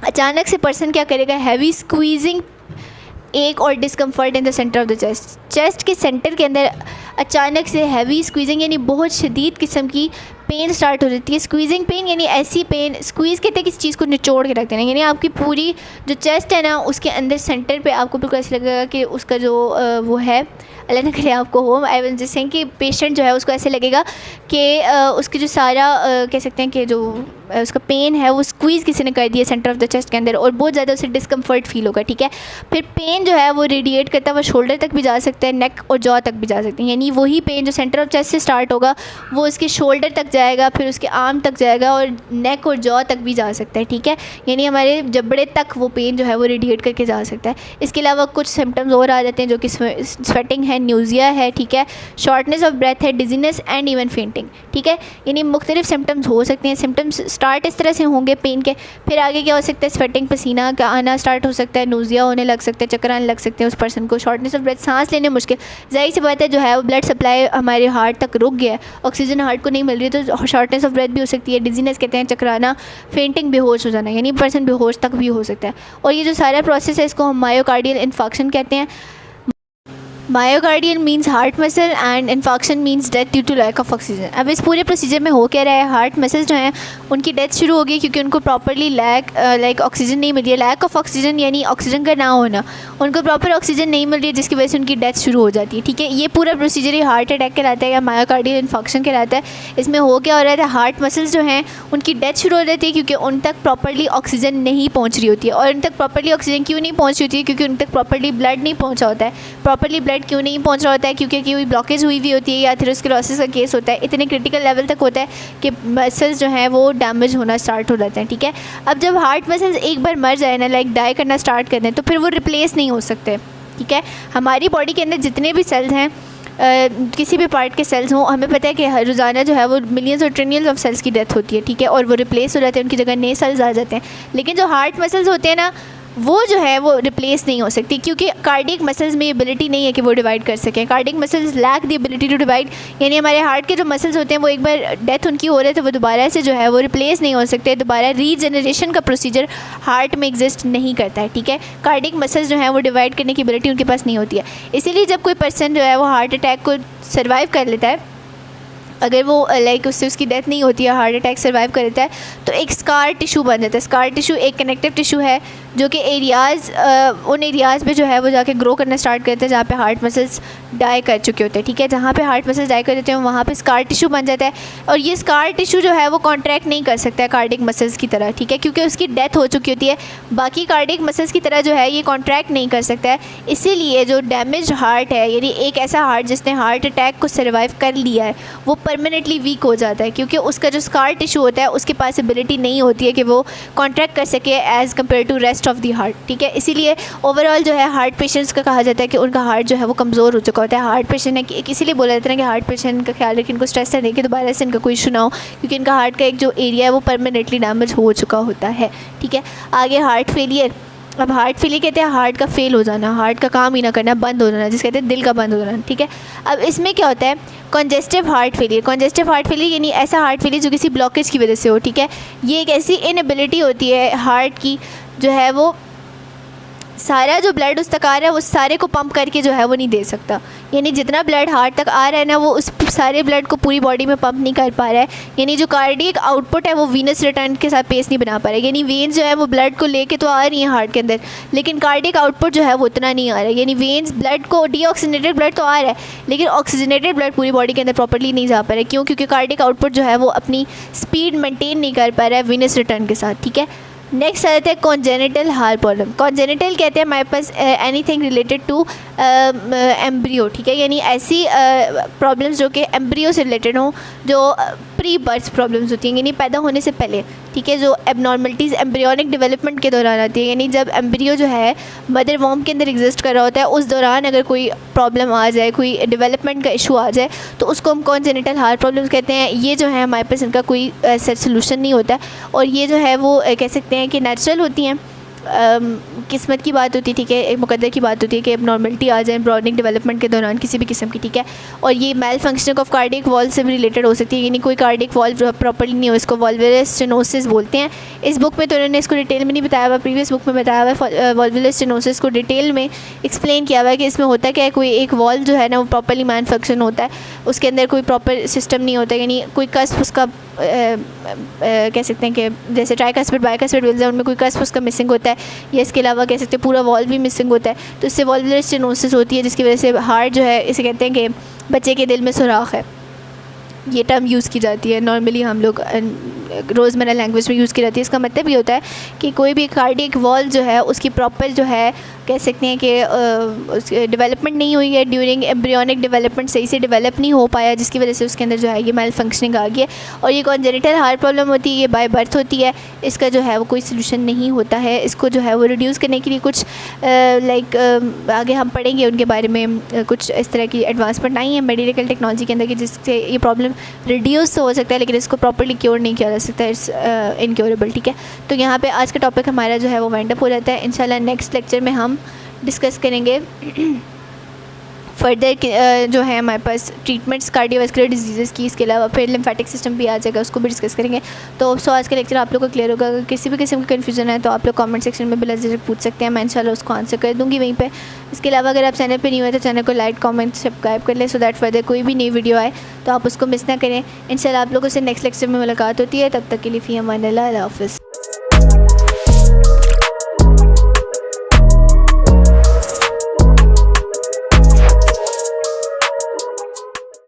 अचानक से पर्सन क्या करेगा, हैवी स्क्वीजिंग एक और discomfort in the centre of the chest, chest के सेंटर के अंदर अचानक से हैवी स्क्वीजिंग यानी बहुत शदीद किस्म की पेन स्टार्ट हो जाती है। स्क्वीजिंग पेन यानी ऐसी पेन, स्क्वीज़ कहते हैं किसी चीज़ को निचोड़ के रखते हैं, यानी आपकी पूरी जो चेस्ट है ना उसके अंदर सेंटर पे आपको बिल्कुल ऐसा लगेगा कि उसका जो वो है अल्लाह ना करे आपको हो। आई विल जस्ट सेइंग कि पेशेंट जो है उसको ऐसे लगेगा कि उसकी जो सारा कह सकते हैं कि जो उसका पेन है वो स्क्वीज़ किसी ने कर दिया सेंटर ऑफ द चेस्ट के अंदर, और बहुत ज़्यादा उसे डिस्कम्फर्ट फील होगा, ठीक है। फिर पेन जो है वो रेडिएट करता है, वो शोल्डर तक भी जा सकता है, नेक और जॉ तक भी जा सकते हैं, यानी वही पेन जो सेंटर ऑफ चेस्ट से स्टार्ट होगा वो उसके शोल्डर तक जाएगा, फिर उसके आर्म तक जाएगा और नेक और जॉ तक भी जा सकता है, ठीक है। यानी हमारे जबड़े तक वो पेन जो है वो रेडिएट करके जा सकता है। इसके अलावा कुछ सिम्टम्स और आ जाते हैं जो कि स्वेटिंग है, न्यूज़िया है, ठीक है, शॉर्टनेस ऑफ ब्रेथ है, डिजीनेस एंड इवन फेंटिंग, ठीक है। यानी मुख्तलिफ सिम्टम्स हो सकते हैं। सिम्टम्स स्टार्ट इस तरह से होंगे पेन के, फिर आगे क्या हो सकता है, स्वेटिंग, पसीना का आना स्टार्ट हो सकता है, नोज़िया होने लग सकते हैं, चक्कर आने लग सकते हैं उस पर्सन को, शॉर्टनेस ऑफ ब्रेथ, सांस लेने मुश्किल। जाहिर सी बात है जो है वो ब्लड सप्लाई हमारे हार्ट तक रुक गया है, ऑक्सीजन हार्ट को नहीं मिल रही है, तो शॉर्टनेस ऑफ ब्रेथ भी हो सकती है, डिजीनेस कहते हैं चक्राना, फेंटिंग, बेहोश हो जाना, यानी पर्सन बेहोश तक भी हो सकता है। और ये जो सारा प्रोसेस है इसको हम मायोकार्डियल इन्फार्क्शन कहते हैं। Myocardial means heart muscle and infarction means death due to lack of oxygen. अब इस पूरे प्रोसीजर में हो क्या रहा है, हार्ट मसल्स जो हैं उनकी डेथ शुरू हो गई क्योंकि उनको प्रॉपरली लाइक ऑक्सीजन नहीं मिल रही है। लैक ऑफ ऑक्सीजन यानी ऑक्सीजन का ना होना, उनको प्रॉपर ऑक्सीजन नहीं मिल रही है जिसकी वजह से उनकी डेथ शुरू हो जाती है, ठीक है। ये पूरा प्रोसीजर ही हार्ट अटैक कहलाता है या मायोकार्डियल इन्फार्क्शन कहलाता है। इसमें हो क्या हो रहा था, हार्ट मसल्स जो हैं उनकी डेथ शुरू हो जाती है क्योंकि उन तक प्रॉपरली ऑक्सीजन नहीं पहुँच रही होती है। और उन तक प्रॉपरली ऑक्सीजन क्यों नहीं पहुँच रही होती है, क्योंकि उन तक प्रॉपरली ब्लड नहीं पहुँचा होता है। प्रॉपरली ब्लड क्यों नहीं पहुँच रहा होता है, क्योंकि कोई ब्लॉकेज हुई होती है या एथेरोस्क्लेरोसिस का केस होता है, इतने क्रिटिकल लेवल तक होता है कि मसल्स जो हैं वो डैमेज होना स्टार्ट हो जाते हैं, ठीक है। अब जब हार्ट मसल्स एक बार मर जाए ना, लाइक डाई करना स्टार्ट कर दें, तो फिर वो रिप्लेस नहीं हो सकते, ठीक है। हमारी बॉडी के अंदर जितने भी सेल्स हैं, किसी भी पार्ट के सेल्स हों, हमें पता है कि रोज़ाना जो है वो मिलियंस और ट्रिलियंस ऑफ सेल्स की डेथ होती है, ठीक है, और वो रिप्लेस हो जाते हैं, उनकी जगह नए सेल्स आ जाते हैं। लेकिन जो हार्ट मसल्स होते हैं ना, वो जो है वो रिप्लेस नहीं हो सकती क्योंकि कार्डियक मसल्स में एबिलिटी नहीं है कि वो डिवाइड कर सकें। Cardiac muscles lack the ability to divide, यानी हमारे हार्ट के जो मसल्स होते हैं वो एक बार डेथ उनकी हो रही है तो वो दोबारा से जो है वो रिप्लेस नहीं हो सकते, दोबारा रीजनरेशन का प्रोसीजर हार्ट में एग्जिस्ट नहीं करता है, ठीक है। कार्डियक मसल्स जो है वो डिवाइड करने की एबिलिटी उनके पास नहीं होती है। इसीलिए जब कोई पर्सन जो है वो हार्ट अटैक को सर्वाइव कर लेता है, अगर वो लाइक उससे उसकी डेथ नहीं होती है, हार्ट अटैक सर्वाइव कर लेता है, तो एक स्कार टिशू बन जाता है। स्कार टिशू एक कनेक्टिव टिशू है जो कि एरियाज़ उन एरियाज़ में जो है वो जाके ग्रो करना स्टार्ट करते हैं जहाँ पे हार्ट मसल्स डाई कर चुके होते हैं, ठीक है। जहाँ पे हार्ट मसल्स डाई कर देते हैं वहाँ पे स्कार टिशू बन जाता है, और ये स्कार टिशू जो है वो कॉन्ट्रैक्ट नहीं कर सकता है कार्डियक मसल्स की तरह, ठीक है, क्योंकि उसकी डेथ हो चुकी होती है। बाकी कार्डियक मसल्स की तरह जो है ये कॉन्ट्रैक्ट नहीं कर सकता है। इसीलिए जो डैमेज हार्ट है, यानी एक ऐसा हार्ट जिसने हार्ट अटैक को सर्वाइव कर लिया है, वो परमानेंटली वीक हो जाता है क्योंकि उसका जो स्कार टिशू होता है उसके पास एबिलिटी नहीं होती है कि वो कॉन्ट्रैक्ट कर सके as compare to rest of the heart, ठीक है। इसीलिए ओवरऑल जो है हार्ट पेशेंट्स का कहा जाता है कि उनका हार्ट जो है वो कमज़ोर हो चुका होता है। हार्ट पेशेंट है कि इसीलिए बोला जाता है कि हार्ट पेशेंट का ख्याल रखें, इनको स्ट्रेस है कि दोबारा से इनका कोई इशू ना हो, क्योंकि इनका हार्ट का एक जो एरिया है वो परमानेंटली डैमेज हो चुका होता है, ठीक है। आगे हार्ट फेलियर। अब हार्ट फेलियर कहते हैं हार्ट का फेल हो जाना, हार्ट का काम ही ना करना, बंद हो जाना, जिसे कहते हैं दिल का बंद हो जाना, ठीक है। अब इसमें क्या होता है, congestive heart failure. Congestive heart failure यानी ऐसा हार्ट फेलियर जो किसी ब्लॉकेज की वजह से हो, ठीक है। ये एक ऐसी इनएबिलिटी होती है हार्ट की जो है वो सारा जो ब्लड उस तक आ रहा है वो सारे को पंप करके जो है वो नहीं दे सकता, यानी जितना ब्लड हार्ट तक आ रहा है ना वो उस सारे ब्लड को पूरी बॉडी में पंप नहीं कर पा रहा है, यानी जो कार्डियक आउटपुट है वो वीनस रिटर्न के साथ पेस नहीं बना पा रहा है। यानी वेन्स जो है वो ब्लड को लेके तो आ रही हैं हार्ट के अंदर, लेकिन कार्डियक आउटपुट जो है वो उतना नहीं आ रहा है, यानी वेन्स ब्लड को डीऑक्सीजनेटेड ब्लड तो आ रहा है लेकिन ऑक्सीजनेटेड ब्लड पूरी बॉडी के अंदर प्रॉपर्ली नहीं जा पा रहा है। क्यों? क्योंकि कार्डियक आउटपुट जो है वो अपनी स्पीड मेंटेन नहीं कर पा रहा है वीनस रिटर्न के साथ, ठीक है। नेक्स्ट आ जाता है कॉन्जेनिटल हार्ट प्रॉब्लम। कॉन्जेनिटल कहते हैं हमारे पास एनीथिंग रिलेटेड टू एम्ब्रियो, ठीक है, यानी ऐसी प्रॉब्लम्स जो कि एम्ब्रियो से रिलेटेड हों, जो प्री बर्थ प्रॉब्लम्स होती हैं, यानी पैदा होने से पहले, ठीक है, जो एबनॉर्मलिटीज़ एम्ब्रियोनिक डेवलपमेंट के दौरान आती है, यानी जब एम्ब्रियो जो है मदर वॉर्म के अंदर एग्जिस्ट कर रहा होता है उस दौरान अगर कोई प्रॉब्लम आ जाए, कोई डेवलपमेंट का इशू आ जाए, तो उसको हम कॉन्जेनिटल हार्ट प्रॉब्लम्स कहते हैं। ये जो है हमारे पास इनका कोई सेट सोल्यूशन नहीं होता और ये जो है वो कह सकते हैं कि नेचुरल होती हैं, किस्मत की बात होती है, ठीक है, एक मुकद्दर की बात होती है कि एबनॉर्मलिटी आ जाए एम्ब्रियोनिक डेवलपमेंट के दौरान किसी भी किस्म की, ठीक है। और ये malfunctioning of cardiac valve से भी रिलेटेड हो सकती है, यानी कोई कार्डियक वॉल्व प्रॉपर्ली नहीं हो, इसको वॉल्वुलर स्टेनोसिस बोलते हैं। इस बुक में तो उन्होंने इसको डिटेल में नहीं बताया हुआ, प्रीवियस बुक में बताया हुआ है। वॉल्वुलर स्टेनोसिस को डिटेल में एक्सप्लेन किया हुआ है कि इसमें होता क्या है, कोई एक वॉल्व जो है ना वो प्रॉपर्ली मैन फंक्शन होता है, उसके अंदर कोई प्रॉपर सिस्टम नहीं होता, यानी कोई कस्प उसका कह सकते हैं कि जैसे ट्राइकास्पिड बाइकास्पिड वेल्स हैं उनमें कोई कस्प उसका मिसिंग होता है, या इसके अलावा कह सकते हैं पूरा वॉल्व भी मिसिंग होता है, तो इससे वॉल्वुलर स्टेनोसिस होती है, जिसकी वजह से हार्ट जो है, इसे कहते हैं कि बच्चे के दिल में सुराख है। ये टर्म यूज़ की जाती है, नॉर्मली हम लोग रोज़मर्रा लैंग्वेज में यूज़ की जाती है। इसका मतलब ये होता है कि कोई भी कार्डियक वॉल जो है उसकी प्रॉपर जो है कह सकते हैं कि डेवलपमेंट नहीं हुई है, ड्यूरिंग एम्ब्रियोनिक डेवलपमेंट सही से डेवलप नहीं हो पाया, जिसकी वजह से उसके अंदर जो है ये मेल फंक्शनिंग आ गई है। और ये कॉन्जेनिटल हार्ट प्रॉब्लम होती है, ये बाय बर्थ होती है, इसका जो है वो कोई सोल्यूशन नहीं होता है। इसको जो है वो रिड्यूस करने के लिए कुछ आगे हम पढ़ेंगे उनके बारे में, कुछ इस तरह की एडवांसमेंट आई है मेडिकल टेक्नोलॉजी के अंदर कि जिससे ये प्रॉब्लम रिड्यूस तो हो सकता है, लेकिन इसको प्रॉपर्ली क्योर नहीं किया जा सकता, इट्स इनक्योरेबल। ठीक है, तो यहाँ पे आज का टॉपिक हमारा जो है वो वाइंड अप हो जाता है। इंशाल्लाह नेक्स्ट लेक्चर में हम डिस्कस करेंगे फर्दर जो है हमारे पास ट्रीटमेंट्स कार्डियोवास्कुलर डिजीज़ की, इसके अलावा फिर लिम्फेटिक सिस्टम भी आ जाएगा, उसको भी डिस्कस करेंगे। तो आज का लेक्चर आप लोग को क्लियर होगा। अगर किसी भी किस्म की कन्फ्यूजन है तो आप लोग कमेंट सेक्शन में बिला झिझक पूछ सकते हैं, मैं इंशाल्लाह उसको आंसर कर दूँगी वहीं पे। इसके अलावा अगर आप चैनल पे नहीं हुए तो चैनल को लाइक कमेंट सब्सक्राइब कर लें, सो दैट फर्दर कोई भी नई वीडियो आए तो आप उसको मिस ना करें। इंशाल्लाह आप लोगों से नेक्स्ट लेक्चर में मुलाकात होती है, तब तक के लिए फ़ी अमान अल्लाह, अल्लाह हाफ़िज़।